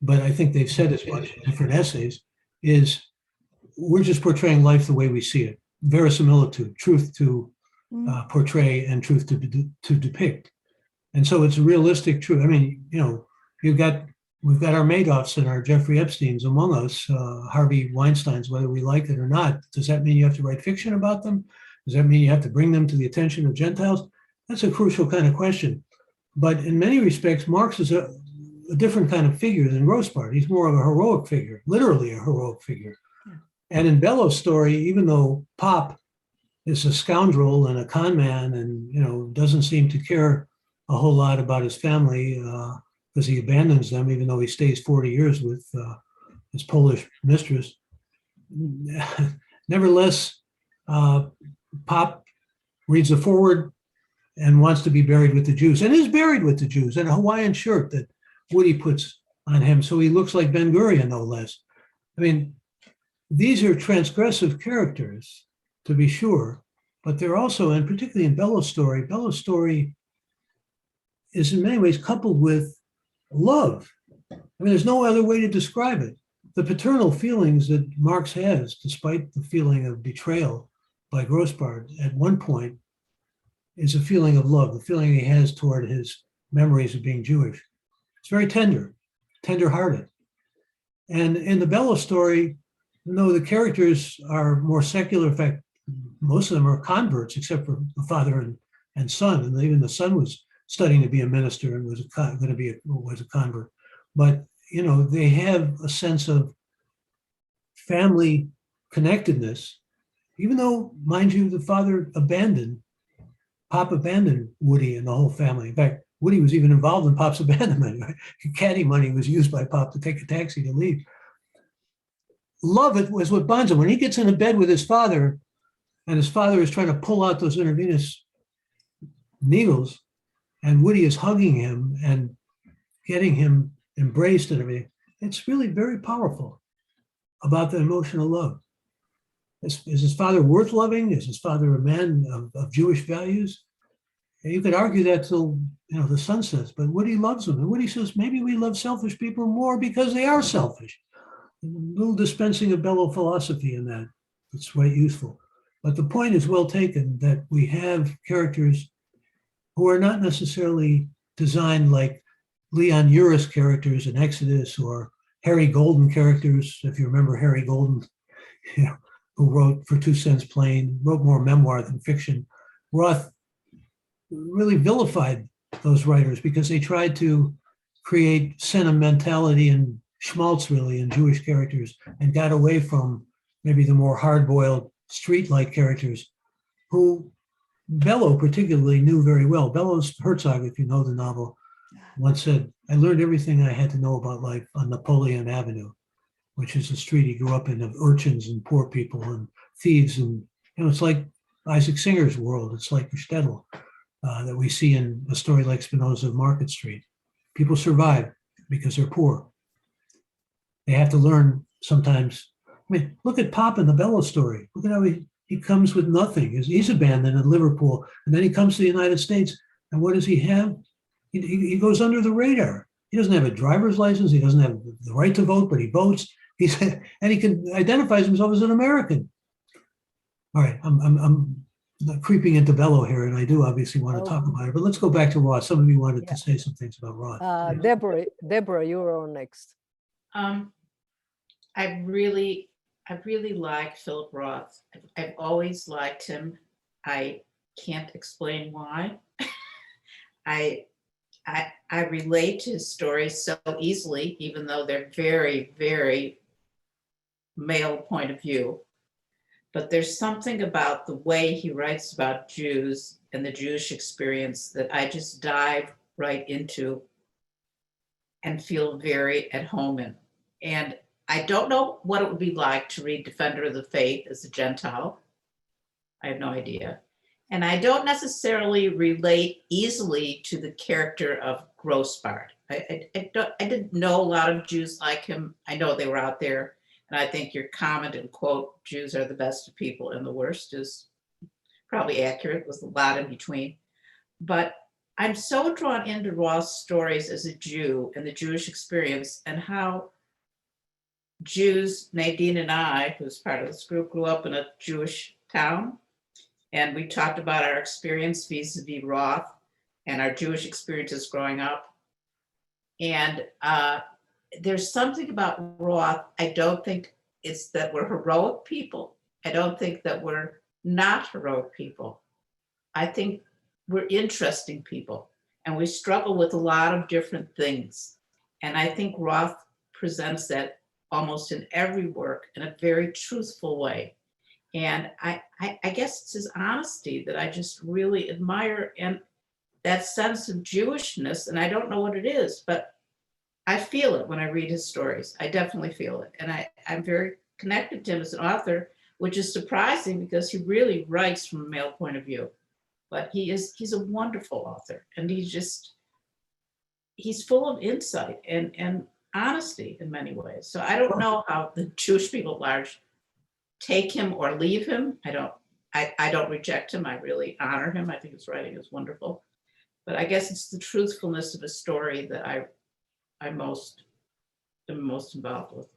but I think they've said as much in different essays, is we're just portraying life the way we see it. Verisimilitude, truth to portray and truth to depict. And so it's a realistic truth. I mean, we've got our Madoffs and our Jeffrey Epsteins among us, Harvey Weinsteins, whether we like it or not. Does that mean you have to write fiction about them? Does that mean you have to bring them to the attention of Gentiles? That's a crucial kind of question. But in many respects, Marx is a different kind of figure than Grossbart. He's more of a heroic figure, literally a heroic figure. And in Bello's story, even though Pop is a scoundrel and a con man and doesn't seem to care a whole lot about his family because he abandons them, even though he stays 40 years with his Polish mistress. Nevertheless, Pop reads the foreword and wants to be buried with the Jews, and is buried with the Jews in a Hawaiian shirt that Woody puts on him, so he looks like Ben Gurion, no less. I mean, these are transgressive characters, to be sure, but they're also, and particularly in Bellow's story is in many ways coupled with love. I mean, there's no other way to describe it. The paternal feelings that Marx has, despite the feeling of betrayal by Grossbart at one point, is a feeling of love, the feeling he has toward his memories of being Jewish. It's very tender-hearted. And in the Bellow story, no, the characters are more secular. In fact, most of them are converts, except for the father and son. And even the son was studying to be a minister and was a convert. But you know, they have a sense of family connectedness, even though, mind you, the Pop abandoned Woody and the whole family. In fact, Woody was even involved in Pop's abandonment. Right? Caddy money was used by Pop to take a taxi to leave. Love it was what bonds him. When he gets into bed with his father, and his father is trying to pull out those intravenous needles, and Woody is hugging him and getting him embraced and everything, it's really very powerful about the emotional love. Is his father worth loving? Is his father a man of Jewish values? And you could argue that till the sun sets, but Woody loves him. And Woody says, maybe we love selfish people more because they are selfish. A little dispensing of Bellow philosophy in that. It's quite useful. But the point is well taken that we have characters who are not necessarily designed like Leon Uris characters in Exodus or Harry Golden characters, if you remember Harry Golden, who wrote For 2 Cents Plain, wrote more memoir than fiction. Roth really vilified those writers because they tried to create sentimentality and schmaltz really in Jewish characters and got away from maybe the more hard-boiled street-like characters who Bellow particularly knew very well. Bellows Herzog, if you know the novel, once said, I learned everything I had to know about life on Napoleon Avenue, which is a street he grew up in of urchins and poor people and thieves. And it's like Isaac Singer's world. It's like the shtetl that we see in a story like Spinoza of Market Street. People survive because they're poor. They have to learn sometimes. I mean, look at Pop in the Bellow story. Look at how he comes with nothing. He's abandoned in Liverpool, and then he comes to the United States. And what does he have? He goes under the radar. He doesn't have a driver's license. He doesn't have the right to vote, but he votes. And he can identifies himself as an American. All right, I'm creeping into Bellow here, and I do obviously want to talk about it. But let's go back to Roth. Some of you wanted to say some things about Roth.
Deborah, you're on next.
I really like Philip Roth. I've always liked him. I can't explain why. I relate to his stories so easily, even though they're very, very male point of view. But there's something about the way he writes about Jews and the Jewish experience that I just dive right into and feel very at home in. And I don't know what it would be like to read Defender of the Faith as a Gentile. I have no idea. And I don't necessarily relate easily to the character of Grossbart. I didn't know a lot of Jews like him. I know they were out there. And I think your comment and quote, Jews are the best of people and the worst, is probably accurate, with a lot in between. But I'm so drawn into Roth's stories as a Jew and the Jewish experience and how Jews, Nadine and I, who's part of this group, grew up in a Jewish town. And we talked about our experience vis-a-vis Roth and our Jewish experiences growing up. And there's something about Roth, I don't think it's that we're heroic people. I don't think that we're not heroic people. I think we're interesting people and we struggle with a lot of different things. And I think Roth presents that almost in every work in a very truthful way. And I guess it's his honesty that I just really admire, and that sense of Jewishness, and I don't know what it is, but I feel it when I read his stories. I definitely feel it. And I'm very connected to him as an author, which is surprising because he really writes from a male point of view. But he's a wonderful author, and he's full of insight. And honesty in many ways. So I don't know how the Jewish people at large take him or leave him. I don't reject him. I really honor him. I think his writing is wonderful. But I guess it's the truthfulness of his story that am most involved with.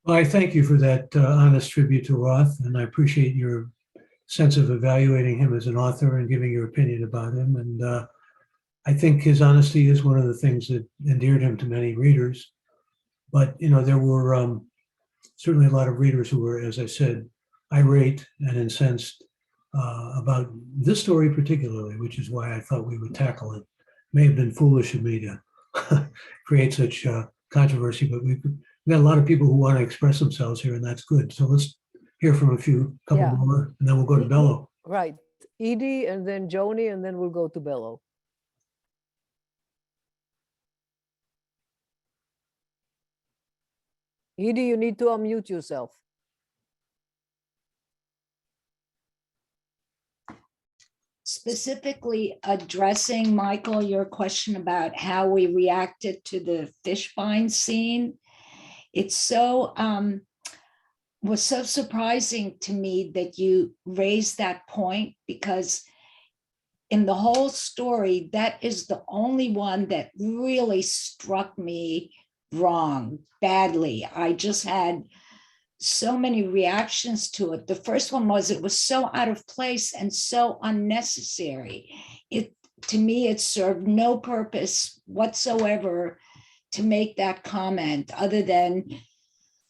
Well, I thank you for that honest tribute to Roth, and I appreciate your sense of evaluating him as an author and giving your opinion about him. And I think his honesty is one of the things that endeared him to many readers. But, you know, there were certainly a lot of readers who were, as I said, irate and incensed about this story particularly, which is why I thought we would tackle it. May have been foolish of me to create such controversy, but we've got a lot of people who want to express themselves here, and that's good. So let's hear from a couple
Yeah.
more, and then we'll go to Bello.
Right. Edie and then Joni, and then we'll go to Bello. Edie, you need to unmute yourself.
Specifically addressing, Michael, your question about how we reacted to the Fishbein scene. It's so, was so surprising to me that you raised that point, because in the whole story, that is the only one that really struck me wrong, badly. I just had so many reactions to it. The first one was it was so out of place and so unnecessary. To me, it served no purpose whatsoever to make that comment, other than,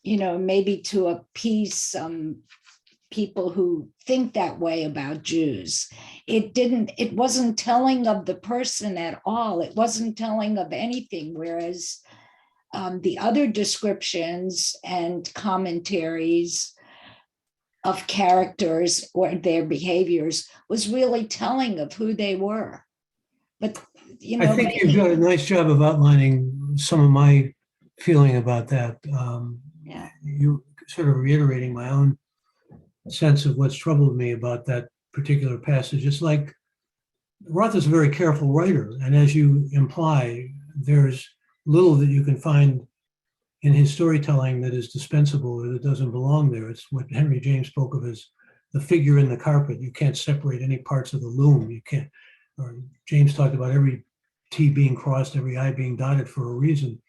you know, maybe to appease some people who think that way about Jews. It wasn't telling of the person at all. It wasn't telling of anything, whereas the other descriptions and commentaries of characters or their behaviors was really telling of who they were. But, you know,
I think you've done a nice job of outlining some of my feeling about that.
Yeah.
You sort of reiterating my own sense of what's troubled me about that particular passage. It's like Roth is a very careful writer, and as you imply, there's little that you can find in his storytelling that is dispensable or that doesn't belong there. It's what Henry James spoke of as the figure in the carpet. You can't separate any parts of the loom. You can't, or James talked about every T being crossed, every I being dotted for a reason.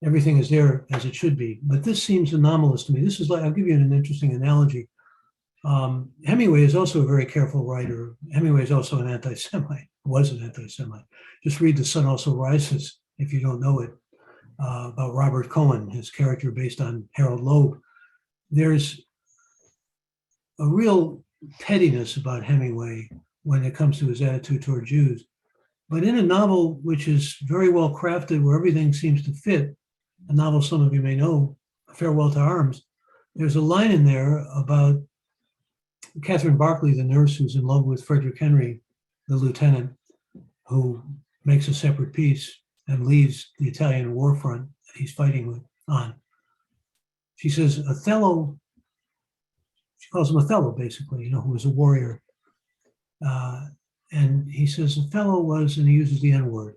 Everything is there as it should be. But this seems anomalous to me. This is like, I'll give you an interesting analogy. Hemingway is also a very careful writer. Hemingway is also an anti-Semite, was an anti-Semite. Just read The Sun Also Rises, if you don't know it, about Robert Cohen, his character based on Harold Loeb. There's a real pettiness about Hemingway when it comes to his attitude toward Jews. But in a novel which is very well crafted, where everything seems to fit, a novel some of you may know, Farewell to Arms, there's a line in there about Catherine Barclay, the nurse who's in love with Frederick Henry, the lieutenant, who makes a separate peace and leaves the Italian war front that he's fighting on. She says, Othello, she calls him Othello, basically, you know, who was a warrior. And he says, Othello was, and he uses the N-word.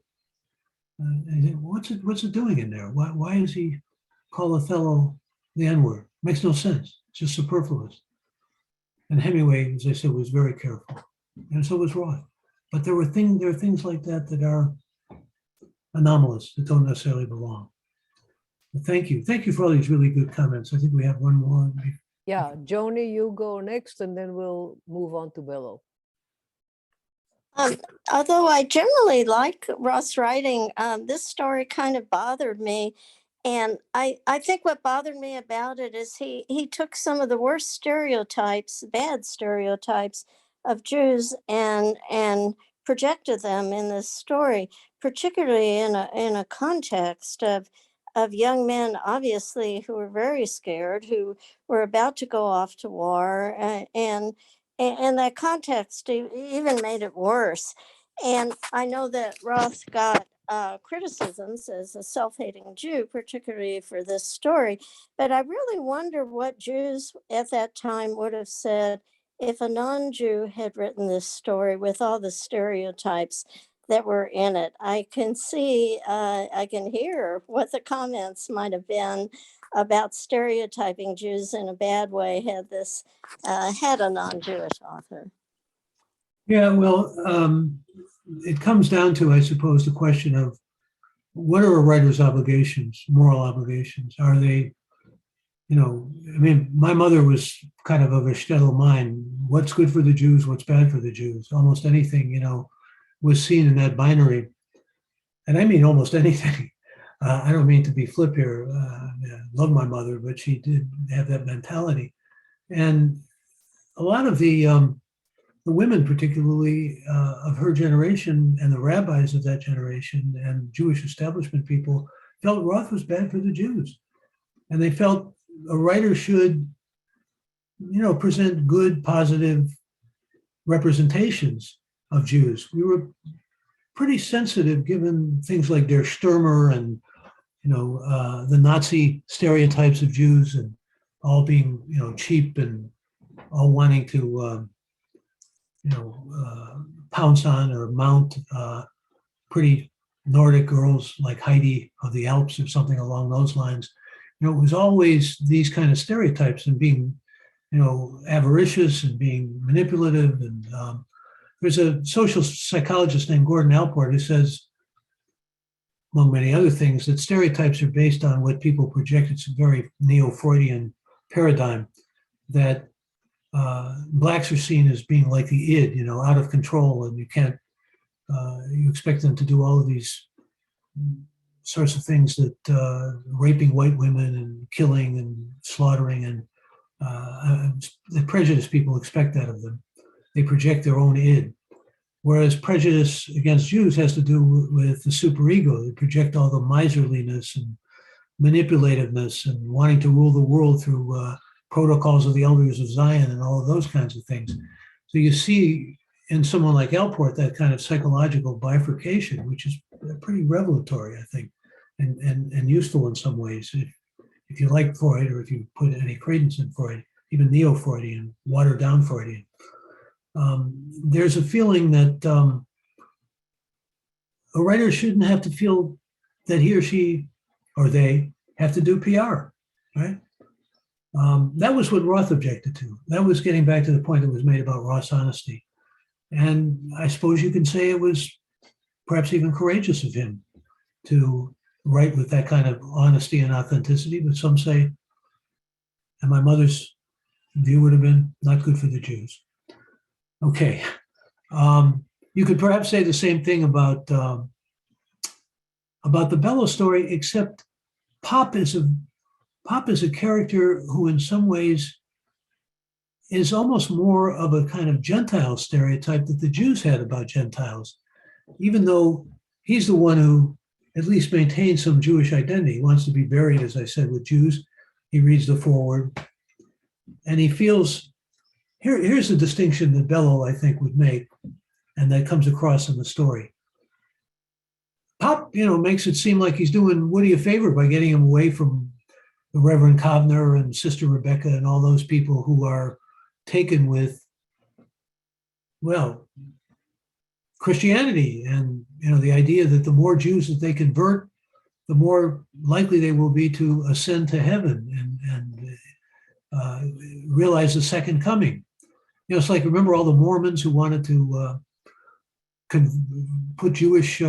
And what's it doing in there? Why does he call Othello the N-word? Makes no sense. It's just superfluous. And Hemingway, as I said, was very careful, and so was Roth. But there are things like that that are anomalous, that don't necessarily belong. But thank you for all these really good comments. I think we have one more.
Yeah, Joni, you go next, and then we'll move on to Bello.
Although I generally like Roth's writing, this story kind of bothered me. And I think what bothered me about it is he took some of the worst stereotypes, bad stereotypes of Jews and projected them in this story, particularly in a context of young men, obviously, who were very scared, who were about to go off to war, and that context even made it worse. And I know that Roth got criticisms as a self-hating Jew, particularly for this story. But I really wonder what Jews at that time would have said if a non-Jew had written this story with all the stereotypes that were in it. I can see, I can hear what the comments might have been about stereotyping Jews in a bad way had this had a non-Jewish author.
Yeah, well, it comes down to, I suppose, the question of what are a writer's obligations, moral obligations? Are they, I mean, my mother was kind of a shtetl mind. What's good for the Jews? What's bad for the Jews? Almost anything, was seen in that binary. And I mean almost anything. I don't mean to be flip here. I love my mother, but she did have that mentality. And a lot of the women, particularly of her generation and the rabbis of that generation and Jewish establishment people, felt Roth was bad for the Jews. And they felt a writer should, present good, positive representations of Jews. We were pretty sensitive given things like Der Stürmer and, the Nazi stereotypes of Jews and all being, cheap and all wanting to, pounce on or mount pretty Nordic girls like Heidi of the Alps or something along those lines. It was always these kind of stereotypes and being, avaricious and being manipulative. And there's a social psychologist named Gordon Allport who says, among many other things, that stereotypes are based on what people project. It's a very neo-Freudian paradigm that Blacks are seen as being like the id, out of control, and you can't, you expect them to do all of these sorts of things that raping white women and killing and slaughtering, and the prejudiced people expect that of them. They project their own id. Whereas prejudice against Jews has to do with the superego. They project all the miserliness and manipulativeness and wanting to rule the world through protocols of the elders of Zion and all of those kinds of things. So you see in someone like Allport that kind of psychological bifurcation, which is pretty revelatory, I think, and useful in some ways. If you like Freud, or if you put any credence in Freud, even neo-Freudian, watered down Freudian, there's a feeling that a writer shouldn't have to feel that he or she or they have to do PR, right? That was what Roth objected to. That was getting back to the point that was made about Roth's honesty. And I suppose you can say it was perhaps even courageous of him to write with that kind of honesty and authenticity, but some say, and my mother's view would have been, not good for the Jews. Okay. You could perhaps say the same thing about the Bellow story, except Pop is a character who in some ways is almost more of a kind of Gentile stereotype that the Jews had about Gentiles, even though he's the one who at least maintains some Jewish identity. He wants to be buried, as I said, with Jews. He reads the foreword and he feels, here's the distinction that Bellow, I think, would make, and that comes across in the story. Pop, makes it seem like he's doing Woody a favor by getting him away from the Reverend Kovner and Sister Rebecca and all those people who are taken with, well, Christianity and, the idea that the more Jews that they convert, the more likely they will be to ascend to heaven and realize the second coming. It's like, remember all the Mormons who wanted to put Jewish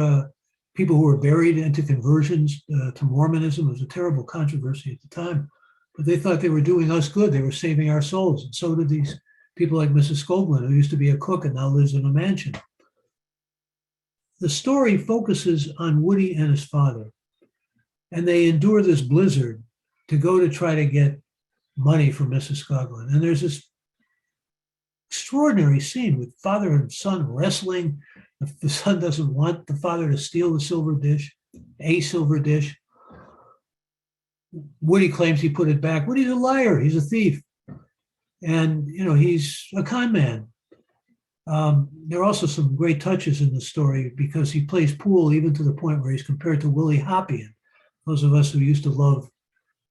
people who were buried into conversions to Mormonism. It was a terrible controversy at the time, but they thought they were doing us good. They were saving our souls. And so did these people like Mrs. Skoglund, who used to be a cook and now lives in a mansion. The story focuses on Woody and his father, and they endure this blizzard to go to try to get money from Mrs. Skoglund. And there's this extraordinary scene with father and son wrestling. The son doesn't want the father to steal the silver dish, a silver dish. Woody claims he put it back. Woody's a liar. He's a thief. And, he's a con man. There are also some great touches in the story because he plays pool even to the point where he's compared to Willie Hoppe. And those of us who used to love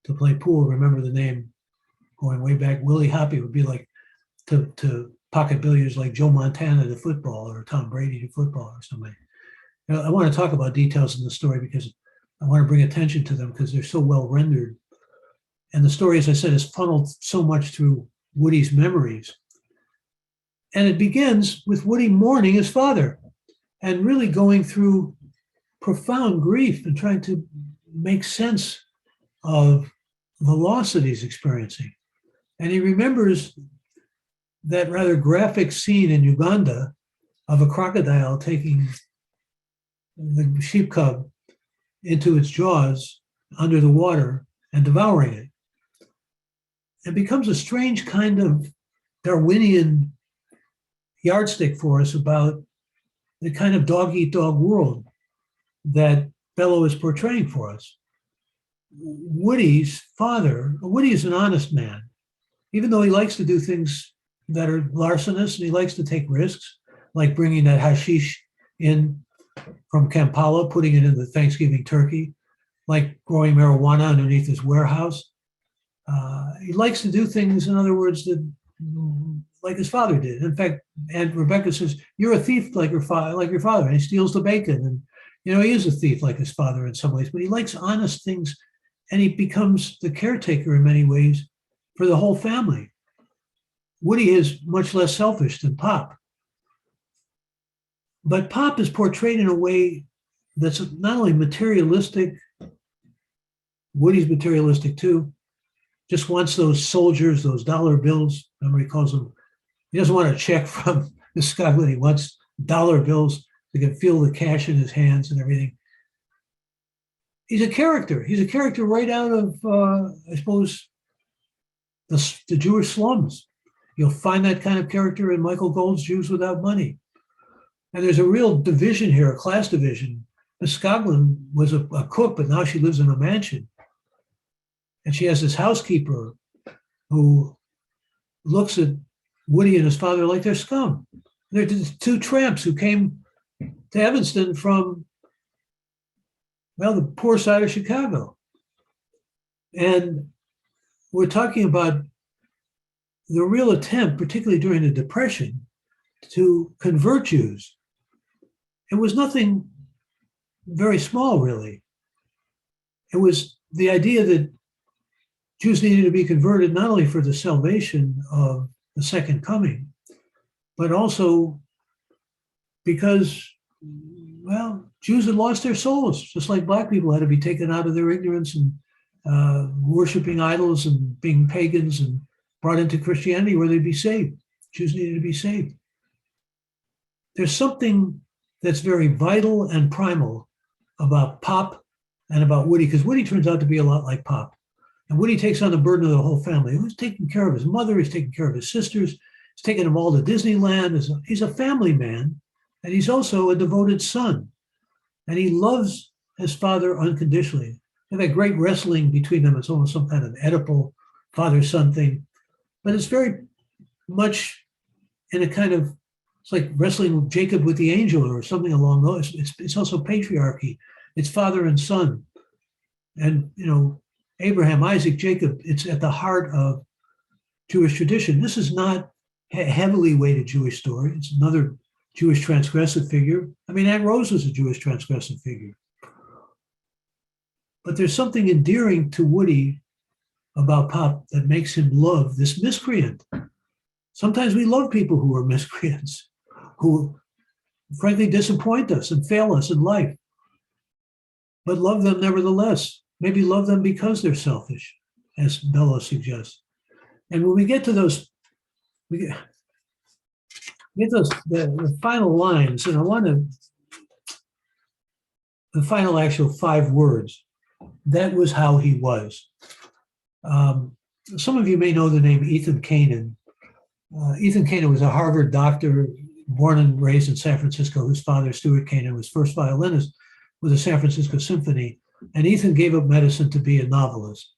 to play pool remember the name going way back. Willie Hoppe would be like to pocket billiards like Joe Montana to football or Tom Brady to football or somebody. Now, I want to talk about details in the story because I want to bring attention to them because they're so well rendered. And the story, as I said, is funneled so much through Woody's memories. And it begins with Woody mourning his father and really going through profound grief and trying to make sense of the loss that he's experiencing. And he remembers that rather graphic scene in Uganda of a crocodile taking the sheep cub into its jaws under the water and devouring it. It becomes a strange kind of Darwinian yardstick for us about the kind of dog-eat-dog world that Bellow is portraying for us. Woody's father, Woody is an honest man, even though he likes to do things that are larcenous and he likes to take risks, like bringing that hashish in from Kampala, putting it in the Thanksgiving turkey, like growing marijuana underneath his warehouse. He likes to do things, in other words, that like his father did. In fact, Aunt Rebecca says, "You're a thief like your father," and he steals the bacon. And he is a thief like his father in some ways, but he likes honest things, and he becomes the caretaker in many ways for the whole family. Woody is much less selfish than Pop. But Pop is portrayed in a way that's not only materialistic, Woody's materialistic too, just wants those soldiers, those dollar bills. Remember, he calls them, he doesn't want a check from the Scotland. He wants dollar bills. He can feel the cash in his hands and everything. He's a character. He's a character right out of, I suppose, the Jewish slums. You'll find that kind of character in Michael Gold's Jews Without Money. And there's a real division here, a class division. Miss Scotland was a cook, but now she lives in a mansion. And she has this housekeeper who looks at Woody and his father like they're scum. They're two tramps who came to Evanston from, well, the poor side of Chicago. And we're talking about the real attempt, particularly during the Depression, to convert Jews. It was nothing very small, really. It was the idea that Jews needed to be converted not only for the salvation of the second coming, but also because, well, Jews had lost their souls, just like Black people had to be taken out of their ignorance and worshiping idols and being pagans and brought into Christianity where they'd be saved. Jews needed to be saved. There's something that's very vital and primal about Pop and about Woody, because Woody turns out to be a lot like Pop. And Woody takes on the burden of the whole family. He's taking care of his mother, he's taking care of his sisters, he's taking them all to Disneyland. He's a family man, and he's also a devoted son. And he loves his father unconditionally. They have that great wrestling between them. It's almost some kind of Oedipal father-son thing. But it's very much in a kind of, it's like wrestling with Jacob with the angel or something along those. It's also patriarchy. It's father and son. And, Abraham, Isaac, Jacob, it's at the heart of Jewish tradition. This is not a heavily weighted Jewish story. It's another Jewish transgressive figure. I mean, Aunt Rose was a Jewish transgressive figure. But there's something endearing to Woody about Pop that makes him love this miscreant. Sometimes we love people who are miscreants, who frankly disappoint us and fail us in life, but love them nevertheless. Maybe love them because they're selfish, as Bellow suggests. And when we get to those, the final lines, and I want to, the final actual 5 words, that was how he was. Some of you may know the name Ethan Kane. Ethan Kane was a Harvard doctor, born and raised in San Francisco, whose father, Stuart Kane, was first violinist with the San Francisco Symphony. And Ethan gave up medicine to be a novelist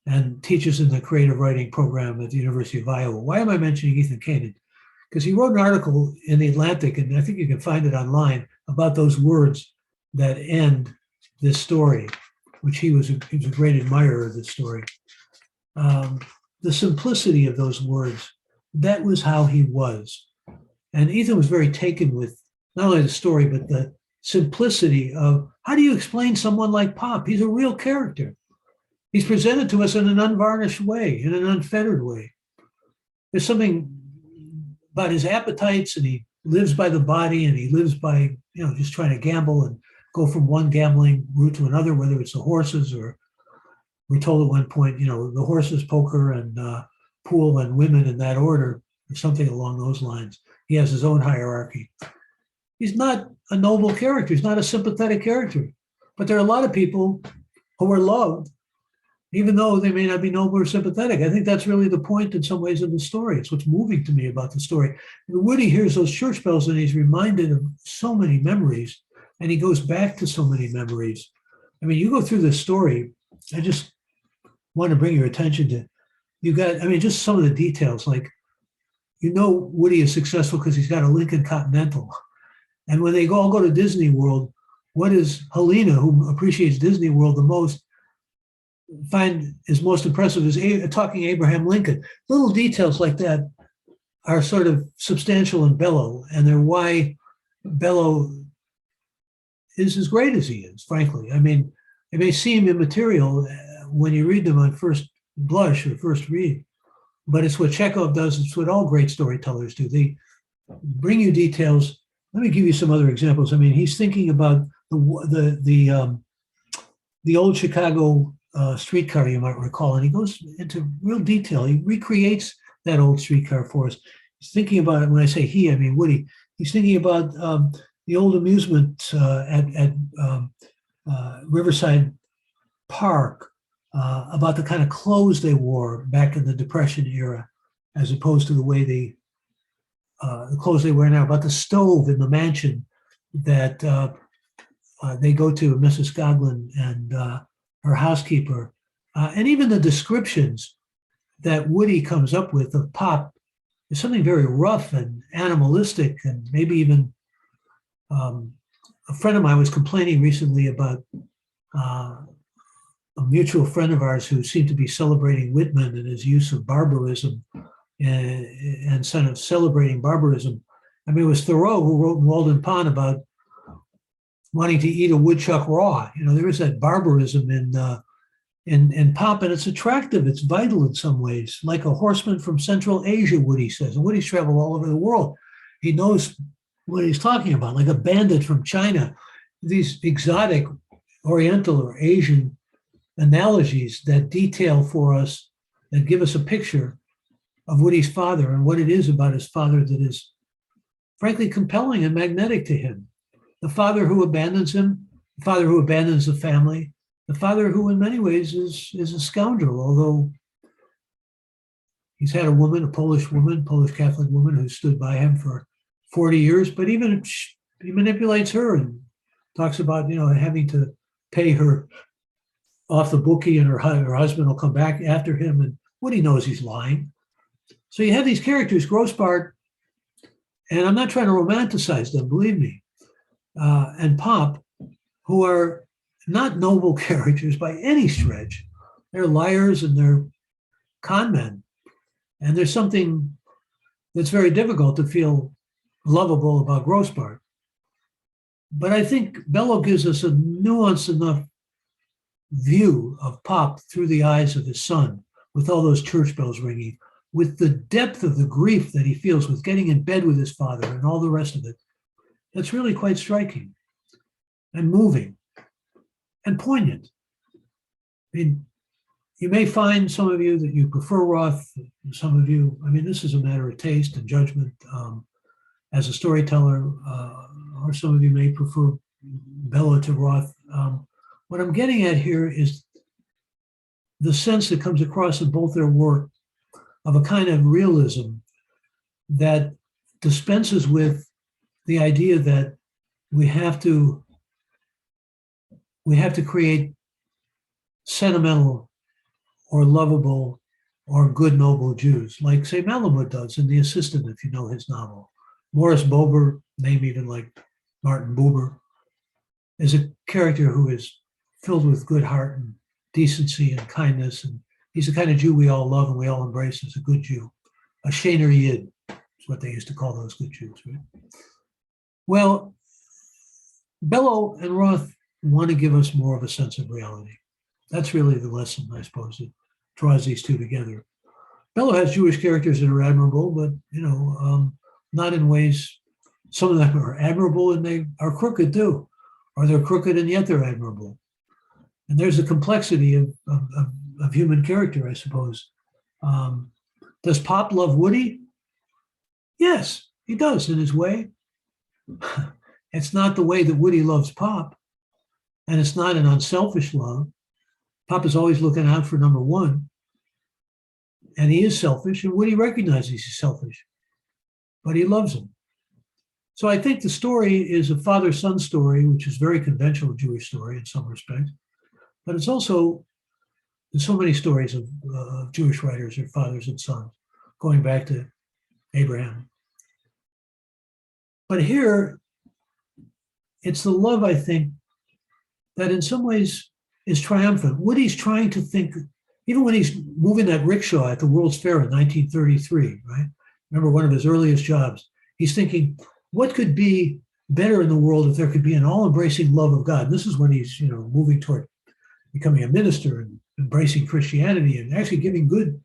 and teaches in the creative writing program at the University of Iowa. Why am I mentioning Ethan Kane? Because he wrote an article in The Atlantic, and I think you can find it online, about those words that end this story, which he was a great admirer of this story. The simplicity of those words, that was how he was. And Ethan was very taken with not only the story, but the simplicity of how do you explain someone like Pop? He's a real character. He's presented to us in an unvarnished way, in an unfettered way. There's something about his appetites, and he lives by the body, and he lives by, just trying to gamble and go from one gambling route to another, whether it's the horses or we're told at one point, the horses, poker, and pool, and women in that order, or something along those lines. He has his own hierarchy. He's not a noble character. He's not a sympathetic character. But there are a lot of people who are loved, even though they may not be noble or sympathetic. I think that's really the point in some ways of the story. It's what's moving to me about the story. And Woody hears those church bells and he's reminded of so many memories, and he goes back to so many memories. I mean, you go through this story, I just want to bring your attention to, just some of the details, like, Woody is successful because he's got a Lincoln Continental. And when they all go to Disney World, what does Helena, who appreciates Disney World the most, find is most impressive is talking Abraham Lincoln. Little details like that are sort of substantial in Bello, and they're why Bello is as great as he is, frankly. I mean, it may seem immaterial when you read them on first blush or first read, but it's what Chekhov does. It's what all great storytellers do. They bring you details. Let me give you some other examples. I mean, he's thinking about the old Chicago streetcar, you might recall, and he goes into real detail. He recreates that old streetcar for us. He's thinking about it. When I say he, I mean Woody. He's thinking about the old amusement at Riverside Park, about the kind of clothes they wore back in the Depression era, as opposed to the way the clothes they wear now, about the stove in the mansion that they go to, Mrs. Godlin and her housekeeper, and even the descriptions that Woody comes up with of Pop is something very rough and animalistic, and maybe even a friend of mine was complaining recently about a mutual friend of ours who seemed to be celebrating Whitman and his use of barbarism and sort of celebrating barbarism. I mean, it was Thoreau who wrote in Walden Pond about wanting to eat a woodchuck raw. There is that barbarism in Pop, and it's attractive. It's vital in some ways, like a horseman from Central Asia, Woody says. And Woody's traveled all over the world. He knows what he's talking about, like a bandit from China. These exotic Oriental or Asian analogies that detail for us, that give us a picture of Woody's father and what it is about his father that is frankly compelling and magnetic to him. The father who abandons him, the father who abandons the family, the father who in many ways is a scoundrel, although he's had a woman, a Polish Catholic woman who stood by him for 40 years, but even he manipulates her and talks about, having to pay her off the bookie, and her husband will come back after him, and Woody knows he's lying. So you have these characters, Grossbart, and I'm not trying to romanticize them, believe me, and Pop, who are not noble characters by any stretch. They're liars and they're con men. And there's something that's very difficult to feel lovable about Grossbart. But I think Bello gives us a nuanced enough view of Pop through the eyes of his son, with all those church bells ringing, with the depth of the grief that he feels with getting in bed with his father and all the rest of it. That's really quite striking and moving and poignant. I mean, you may find, some of you, that you prefer Roth, some of you, this is a matter of taste and judgment as a storyteller, or some of you may prefer Bello to Roth. What I'm getting at here is the sense that comes across in both their work of a kind of realism that dispenses with the idea that we have to create sentimental or lovable or good noble Jews, like, say, Malamud does in The Assistant, if you know his novel. Morris Bober, name even like Martin Buber, is a character who is filled with good heart and decency and kindness, and he's the kind of Jew we all love and we all embrace as a good Jew. A Sheiner Yid is what they used to call those good Jews, right? Well, Bellow and Roth want to give us more of a sense of reality. That's really the lesson, I suppose, that draws these two together. Bellow has Jewish characters that are admirable, but not in ways. Some of them are admirable and they are crooked too, or they're crooked and yet they're admirable. And there's a complexity of human character, I suppose. Does Pop love Woody? Yes, he does in his way. It's not the way that Woody loves Pop, and it's not an unselfish love. Pop is always looking out for number one, and he is selfish, and Woody recognizes he's selfish, but he loves him. So I think the story is a father-son story, which is a very conventional Jewish story in some respects, but it's also, there's so many stories of Jewish writers or fathers and sons, going back to Abraham. But here, it's the love, I think, that in some ways is triumphant. Woody's trying to think, even when he's moving that rickshaw at the World's Fair in 1933, right? Remember one of his earliest jobs, he's thinking, what could be better in the world if there could be an all-embracing love of God? This is when he's, moving toward becoming a minister and embracing Christianity and actually giving good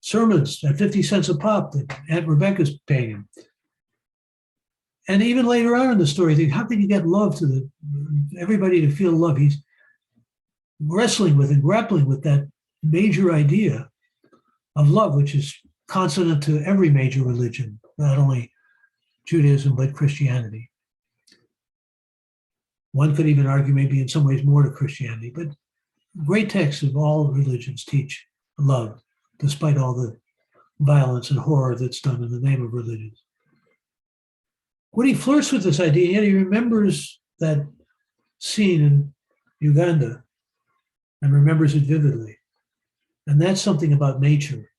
sermons at 50 cents a pop that Aunt Rebecca's paying him. And even later on in the story, think, how can you get love to everybody to feel love? He's wrestling with and grappling with that major idea of love, which is consonant to every major religion, not only Judaism, but Christianity. One could even argue maybe in some ways more to Christianity, but great texts of all religions teach love, despite all the violence and horror that's done in the name of religion. Woody flirts with this idea, yet he remembers that scene in Uganda and remembers it vividly. And that's something about nature,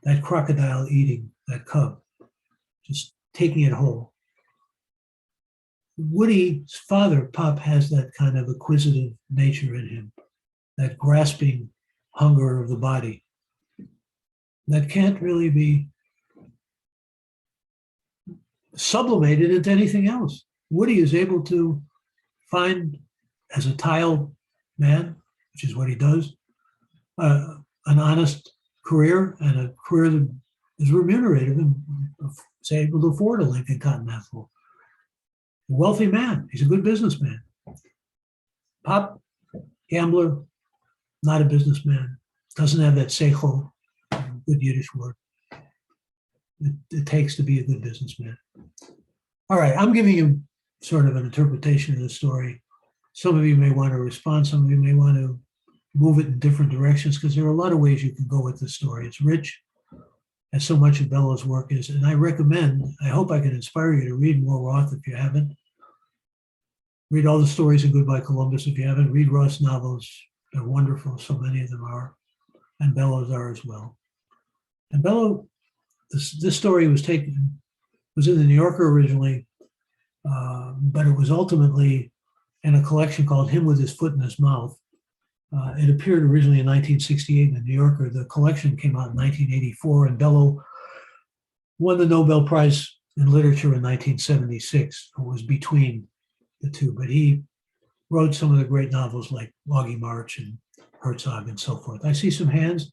that crocodile eating that cub, just taking it whole. Woody's father, Pop, has that kind of acquisitive nature in him, that grasping hunger of the body that can't really be sublimated into anything else. Woody is able to find, as a tile man, which is what he does, an honest career and a career that is remunerative and is able to afford a Lincoln Continental. A wealthy man, he's a good businessman. Pop, gambler, not a businessman, doesn't have that seichel, good Yiddish word. It takes to be a good businessman. All right, I'm giving you sort of an interpretation of the story. Some of you may want to respond, some of you may want to move it in different directions, because there are a lot of ways you can go with this story. It's rich, as so much of Bellow's work is, and I recommend, I hope I can inspire you to read more Roth if you haven't. Read all the stories in Goodbye Columbus if you haven't. Read Roth's novels, they're wonderful, so many of them are, and Bellow's are as well. And Bellow, this story was in the New Yorker originally, but it was ultimately in a collection called Him with His Foot in His Mouth. It appeared originally in 1968 in the New Yorker. The collection came out in 1984, and Bellow won the Nobel Prize in Literature in 1976. It was between the two, but he wrote some of the great novels like Augie March and Herzog and so forth. I see some hands.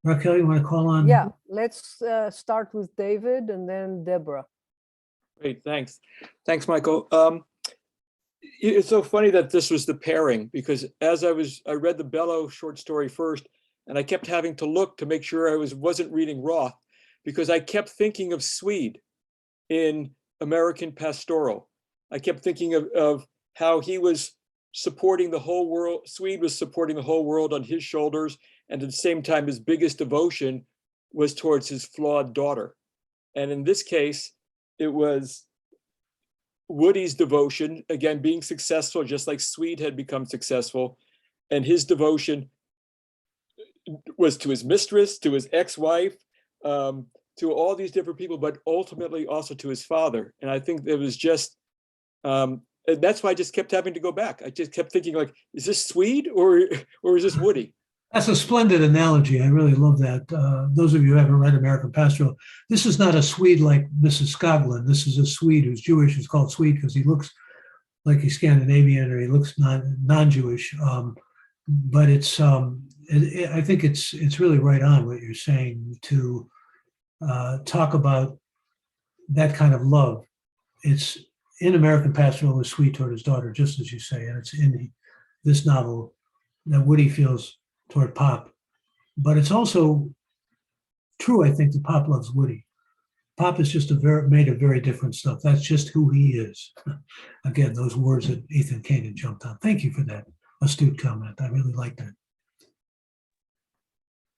Raquel, you want to call on?
Yeah, let's start with David and then Deborah.
Great, thanks. Thanks, Michael. It's so funny that this was the pairing, because as I read the Bellow short story first, and I kept having to look to make sure I wasn't reading Roth, because I kept thinking of Swede in American Pastoral. I kept thinking of how he was supporting the whole world. Swede was supporting the whole world on his shoulders, and at the same time, his biggest devotion was towards his flawed daughter. And in this case, it was Woody's devotion, again, being successful, just like Swede had become successful. And his devotion was to his mistress, to his ex-wife, to all these different people, but ultimately also to his father. And I think it was just, and that's why I just kept having to go back. I just kept thinking, like, is this Swede or is this Woody?
That's a splendid analogy. I really love that. Those of you who haven't read American Pastoral, this is not a Swede like Mrs. Skoglund. This is a Swede who's Jewish, who's called Swede because he looks like he's Scandinavian or he looks non-Jewish. But I think it's really right on what you're saying to talk about that kind of love. It's in American Pastoral is sweet toward his daughter, just as you say, and it's in this novel that Woody feels toward Pop. But it's also true, I think, that Pop loves Woody. Pop is just made of very different stuff. That's just who he is. Again, those words that Ethan Kane had jumped on. Thank you for that astute comment. I really like that.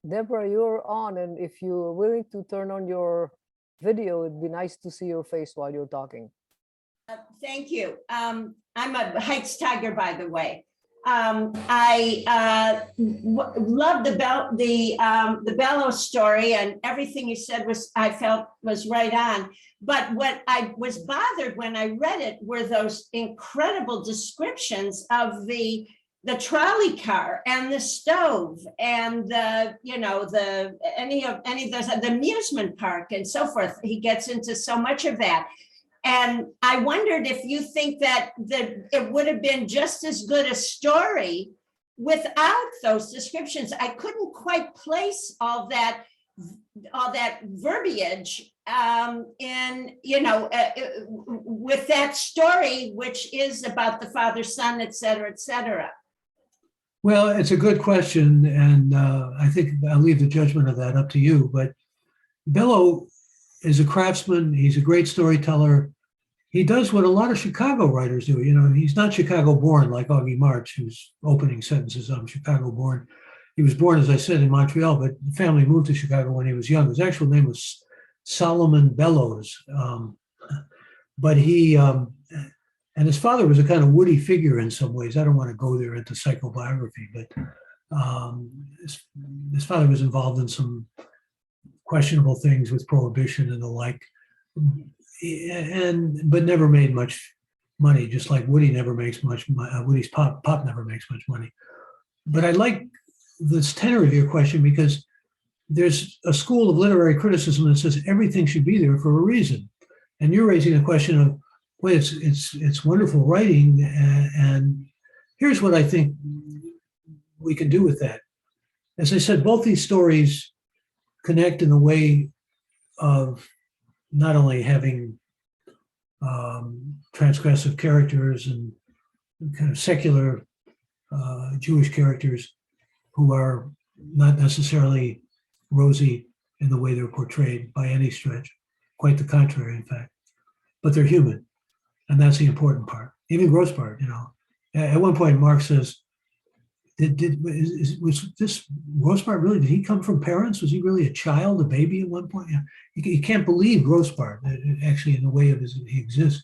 Deborah, you're on, and if you're willing to turn on your video, it'd be nice to see your face while you're talking.
Thank you. I'm a Heights Tiger, by the way. I love the Bellow story, and everything you said I felt was right on. But what I was bothered when I read it were those incredible descriptions of the trolley car and the stove and the amusement park and so forth. He gets into so much of that. And I wondered if you think that it would have been just as good a story without those descriptions. I couldn't quite place all that verbiage with that story, which is about the father, son, et cetera, et cetera.
Well, it's a good question, and I think I'll leave the judgment of that up to you. But Bellow is a craftsman. He's a great storyteller. He does what a lot of Chicago writers do. He's not Chicago born like Augie March, whose opening sentences, I'm Chicago born. He was born, as I said, in Montreal, but the family moved to Chicago when he was young. His actual name was Solomon Bellows. But he, and his father was a kind of Woody figure in some ways. I don't want to go there into psychobiography, but his father was involved in some questionable things with prohibition and the like, but never made much money, just like Woody never makes much money. Woody's pop never makes much money. But I like this tenor of your question because there's a school of literary criticism that says everything should be there for a reason. And you're raising a question of, well, it's wonderful writing. And here's what I think we can do with that. As I said, both these stories connect in the way of not only having transgressive characters and kind of secular Jewish characters who are not necessarily rosy in the way they're portrayed by any stretch. Quite the contrary, in fact. But they're human. And that's the important part. Even Grossbart, At one point, Marx says, was this Grossbart really, did he come from parents? Was he really a child, a baby at one point? You can't believe Grossbart, actually, in the way of he exists.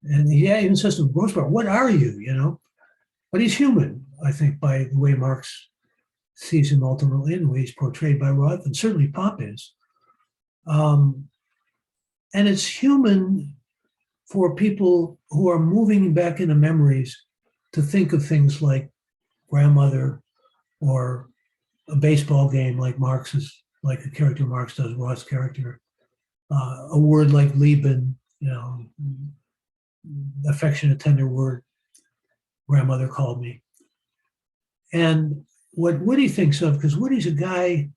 And he even says to Grossbart, what are you, But he's human, I think, by the way Marx sees him ultimately, and the way he's portrayed by Roth, and certainly Pop is. And it's human for people who are moving back into memories to think of things like grandmother or a baseball game like like the character Marx does, Roth's character, a word like Lieben, affectionate, tender word, grandmother called me. And what Woody thinks of, because Woody's a guy,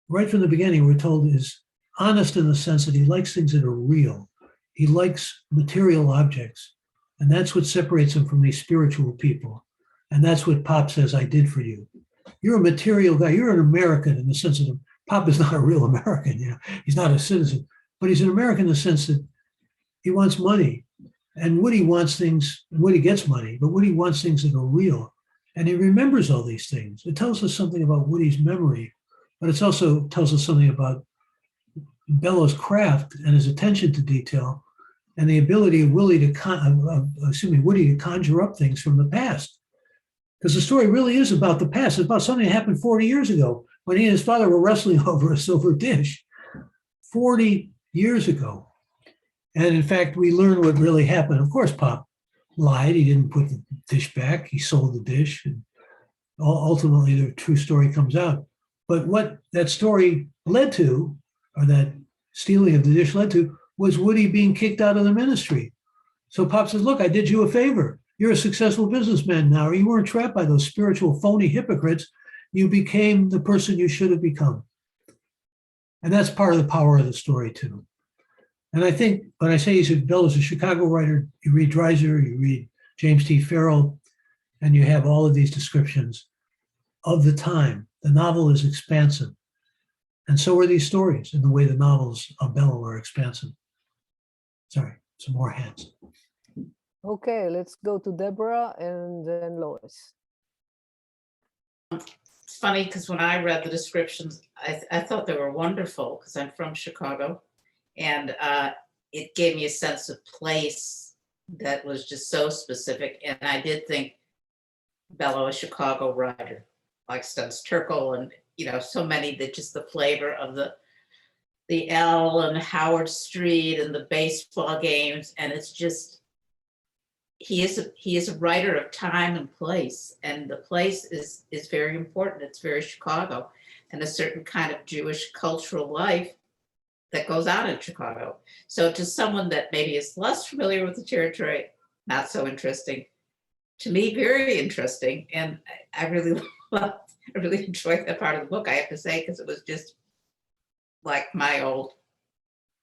right from the beginning, we're told is honest in the sense that he likes things that are real. He likes material objects. And that's what separates him from these spiritual people. And that's what Pop says, I did for you. You're a material guy. You're an American in the sense of Pop is not a real American. He's not a citizen, but he's an American in the sense that he wants money. And Woody wants things, Woody gets money, but Woody wants things that are real. And he remembers all these things. It tells us something about Woody's memory, but it also tells us something about Bellow's craft and his attention to detail and the ability of Woody to conjure up things from the past. Because the story really is about the past. It's about something that happened 40 years ago when he and his father were wrestling over a silver dish. 40 years ago. And in fact, we learn what really happened. Of course, Pop lied. He didn't put the dish back. He sold the dish. And ultimately, the true story comes out. But what that story led to, or that stealing of the dish led to, was Woody being kicked out of the ministry. So Pop says, look, I did you a favor. You're a successful businessman now. You weren't trapped by those spiritual phony hypocrites. You became the person you should have become. And that's part of the power of the story too. And I think when I say Bello's a Chicago writer, you read Dreiser, you read James T. Farrell, and you have all of these descriptions of the time. The novel is expansive. And so are these stories in the way the novels of Bello are expansive. Sorry, some more hands.
Okay, let's go to Deborah and then Lois.
It's funny because when I read the descriptions, I thought they were wonderful because I'm from Chicago, and it gave me a sense of place that was just so specific. And I did think Bello, a Chicago writer, like Studs Terkel, and so many that just the flavor of the L and Howard Street and the baseball games, and it's just he is a writer of time and place, and the place is very important. It's very Chicago, and a certain kind of Jewish cultural life that goes on in Chicago. So to someone that maybe is less familiar with the territory, not so interesting. To me, very interesting, and I really enjoyed that part of the book, I have to say, because it was just like my old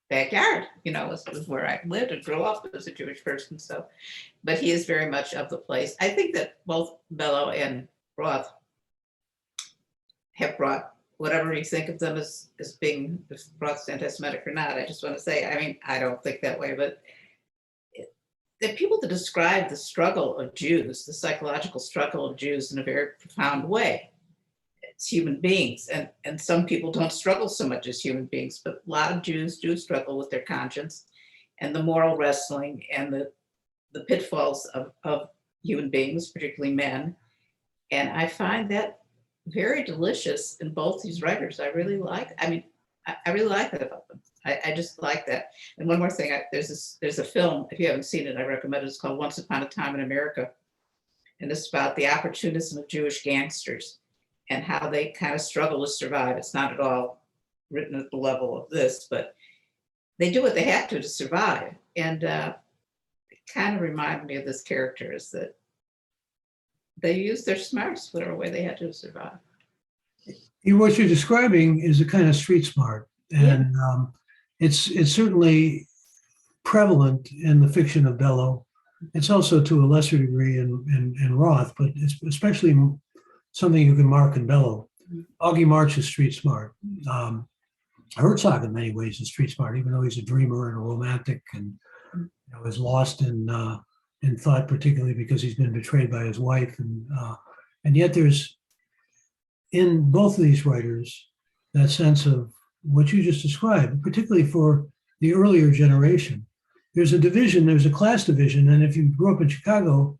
backyard, was where I lived and grew up as a Jewish person. So, but he is very much of the place. I think that both Bello and Roth have brought, whatever you think of them as being, if Roth's anti-Semitic or not, I just want to say, I mean, I don't think that way, but they're people that describe the struggle of Jews, the psychological struggle of Jews in a very profound way. It's human beings, and some people don't struggle so much as human beings, but a lot of Jews do struggle with their conscience and the moral wrestling and the pitfalls of human beings, particularly men. And I find that very delicious in both these writers. I really like that about them. I just like that. And one more thing, there's a film, if you haven't seen it, I recommend it. It's called Once Upon a Time in America. And it's about the opportunism of Jewish gangsters and how they kind of struggle to survive. It's not at all written at the level of this, but they do what they have to survive. And it kind of reminded me of this character, is that they use their smarts whatever way they had to survive.
What you're describing is a kind of street smart, and it's certainly prevalent in the fiction of Bello. It's also to a lesser degree in Roth, but it's especially something you can mark in Bello. Augie March is street smart. Herzog in many ways is street smart, even though he's a dreamer and a romantic, and is lost in thought, particularly because he's been betrayed by his wife, and yet there's in both of these writers that sense of what you just described, particularly for the earlier generation. There's a class division, and if you grew up in Chicago,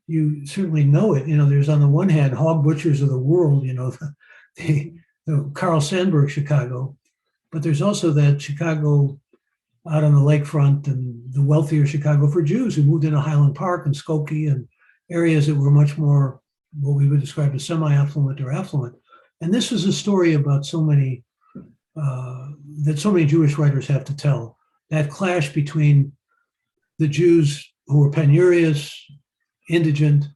you certainly know it. There's on the one hand, hog butchers of the world, the Carl Sandburg Chicago, but there's also that Chicago out on the lakefront and the wealthier Chicago for Jews who moved into Highland Park and Skokie and areas that were much more what we would describe as semi-affluent or affluent. And this is a story about so many Jewish writers have to tell, that clash between the Jews who were penurious, indigent,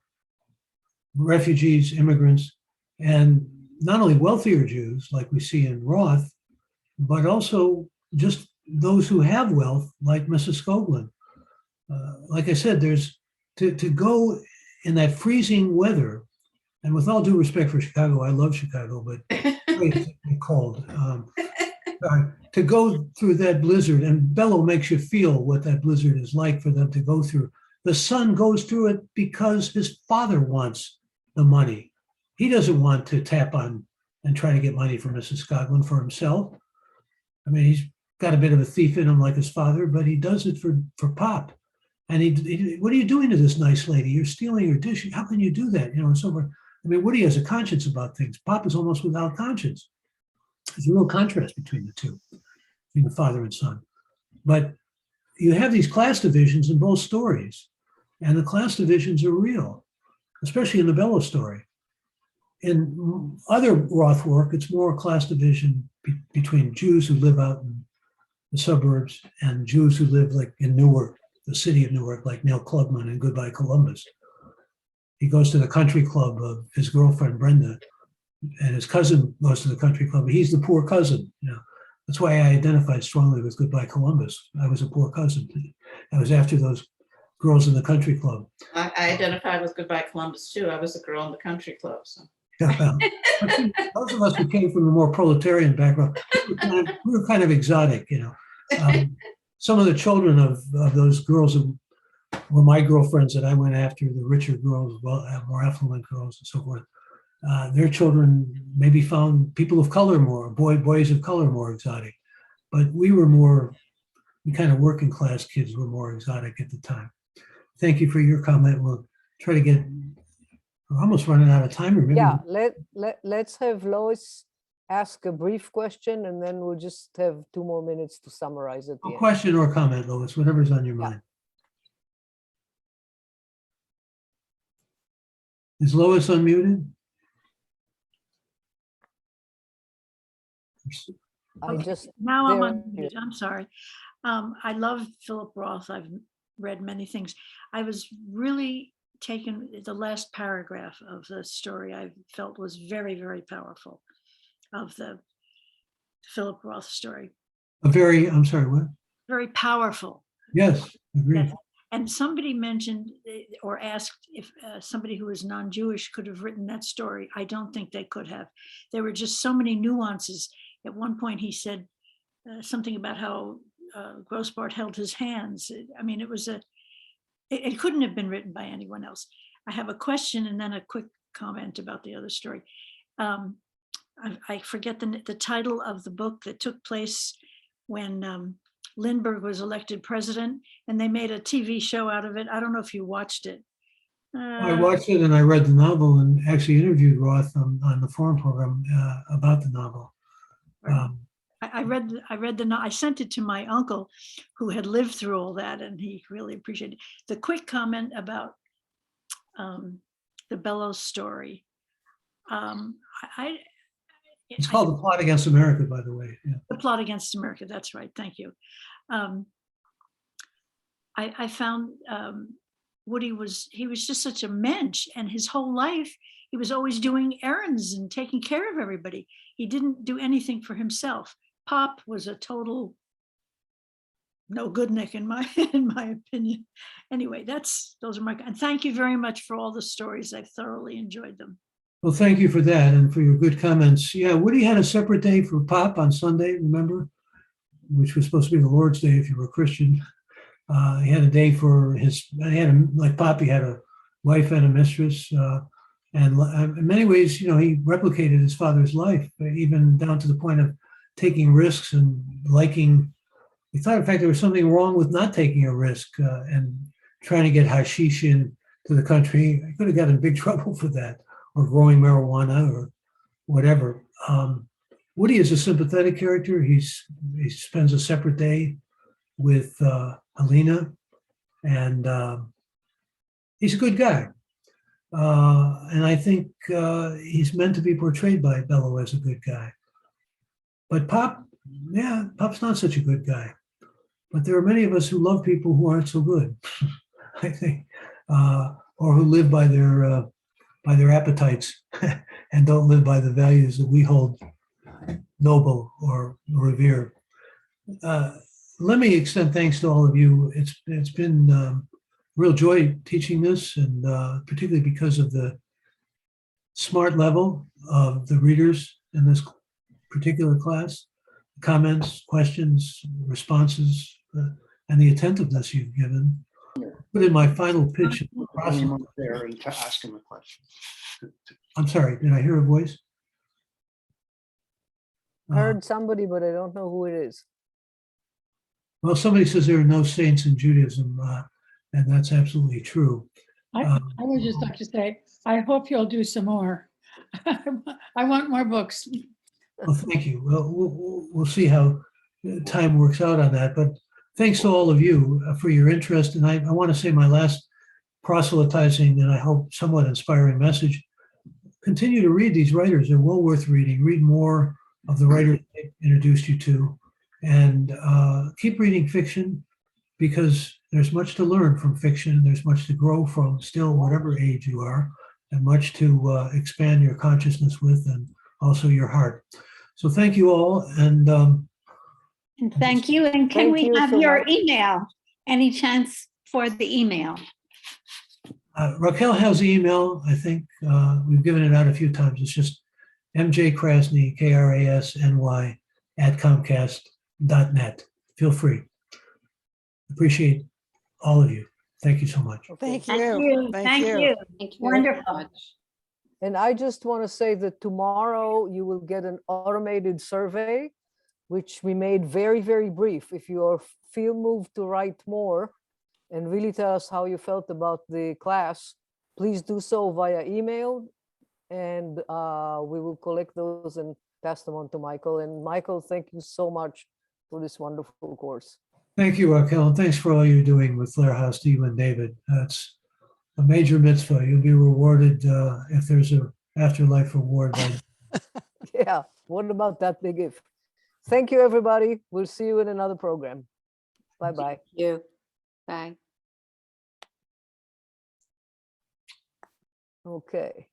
refugees, immigrants, and not only wealthier Jews like we see in Roth, but also just those who have wealth like Mrs. Skoglund. Like I said, there's to go in that freezing weather, and with all due respect for Chicago, I love Chicago, but it's cold. To go through that blizzard, and Bello makes you feel what that blizzard is like for them to go through. The son goes through it because his father wants the money. He doesn't want to tap on and try to get money from Mrs. Skoglund for himself. I mean, he's got a bit of a thief in him like his father, but he does it for Pop. And he what are you doing to this nice lady? You're stealing her dish. How can you do that? And so forth. I mean, Woody has a conscience about things. Pop is almost without conscience. There's a real contrast between the two, between the father and son. But you have these class divisions in both stories, and the class divisions are real, especially in the Bello story. In other Roth work, it's more a class division between Jews who live out in the suburbs and Jews who live like in Newark the city of Newark, like Neil Klugman in Goodbye Columbus. He goes to the country club of his girlfriend Brenda, and his cousin goes to the country club. He's the poor cousin. That's why I identified strongly with Goodbye Columbus. I was a poor cousin. I was after those girls in the country club.
I identify with Goodbye Columbus too. I was a girl in the country club. So.
Those of us who came from a more proletarian background, we were kind of exotic, some of the children of those girls who were my girlfriends that I went after, the richer girls, more affluent girls and so forth, their children maybe found people of color more, boys of color more exotic. But we kind of working class kids were more exotic at the time. Thank you for your comment. We'll try to get, we're almost running out of time. Or maybe
Yeah, let's have Lois ask a brief question, and then we'll just have 2 more minutes to summarize at the
a
end.
question or comment, Lois, whatever's on your mind. Is Lois unmuted?
I
Okay,
just,
now I'm
there-
unmuted. I'm sorry. I love Philip Roth. I've read many things. I was really taken, the last paragraph of the story I felt was very, very powerful, of the Philip Roth story.
I'm sorry, what?
Very powerful.
Yes, agreed.
Yes. And somebody mentioned or asked if somebody who was non-Jewish could have written that story. I don't think they could have. There were just so many nuances. At one point he said something about how Grossbart held his hands. I mean, it couldn't have been written by anyone else. I have a question and then a quick comment about the other story. I forget the title of the book that took place when Lindbergh was elected president, and they made a TV show out of it. I don't know if you watched it.
I watched it and I read the novel and actually interviewed Roth on the forum program about the novel.
I sent it to my uncle who had lived through all that, and he really appreciated it. The quick comment about the Bellows story.
It's called The Plot Against America, by the way. Yeah.
The Plot Against America, that's right, thank you. I found Woody he was just such a mensch, and his whole life, he was always doing errands and taking care of everybody. He didn't do anything for himself. Pop was a total no good Nick in my opinion. Anyway, those are my, and thank you very much for all the stories. I thoroughly enjoyed them.
Well, thank you for that and for your good comments. Yeah, Woody had a separate day for Pop on Sunday, remember? Which was supposed to be the Lord's Day if you were a Christian. He had a day for like Pop, he had a wife and a mistress. And in many ways, he replicated his father's life, even down to the point of taking risks and liking. He thought, in fact, there was something wrong with not taking a risk and trying to get hashish into the country. I could have got in big trouble for that, or growing marijuana or whatever. Woody is a sympathetic character. He spends a separate day with Helena, and he's a good guy. And I think he's meant to be portrayed by Bellow as a good guy. But Pop's not such a good guy. But there are many of us who love people who aren't so good, I think, or who live by their appetites and don't live by the values that we hold noble or revere. Let me extend thanks to all of you. It's been a real joy teaching this, and particularly because of the smart level of the readers in this particular class, comments, questions, responses, and the attentiveness you've given. Put in my final pitch.
Anyone there and to ask him a question.
I'm sorry, did I hear a voice?
I heard somebody, but I don't know who it is.
Well, somebody says there are no saints in Judaism, and that's absolutely true.
I would just like to say, I hope you'll do some more. I want more books.
Well, thank you. Well, we'll see how time works out on that. But thanks to all of you for your interest. And I want to say my last proselytizing and I hope somewhat inspiring message. Continue to read these writers. They're well worth reading. Read more of the writers they introduced you to. And keep reading fiction. because there's much to learn from fiction. There's much to grow from still, whatever age you are, and much to expand your consciousness with, and also your heart. So thank you all. And
And thank you. And can
Thank
we
you
have
so
your
much.
email? Any chance for the email?
Raquel has email. I think we've given it out a few times. It's just MJ Krasny, Krasny @comcast.net. Feel free. Appreciate all of you. Thank you so much.
Okay.
Thank you.
Thank you.
Thank you very
Wonderful.
much.
And I just want to say that tomorrow you will get an automated survey, which we made very, very brief. If you feel moved to write more and really tell us how you felt about the class, please do so via email, and we will collect those and pass them on to Michael. And Michael, thank you so much for this wonderful course.
Thank you, Raquel. And thanks for all you're doing with Lehrhaus, to you and David. It's a major mitzvah. You'll be rewarded if there's an afterlife reward.
Yeah, what about that big if? Thank you, everybody. We'll see you in another program. Bye-bye.
Thank you. Bye.
Okay.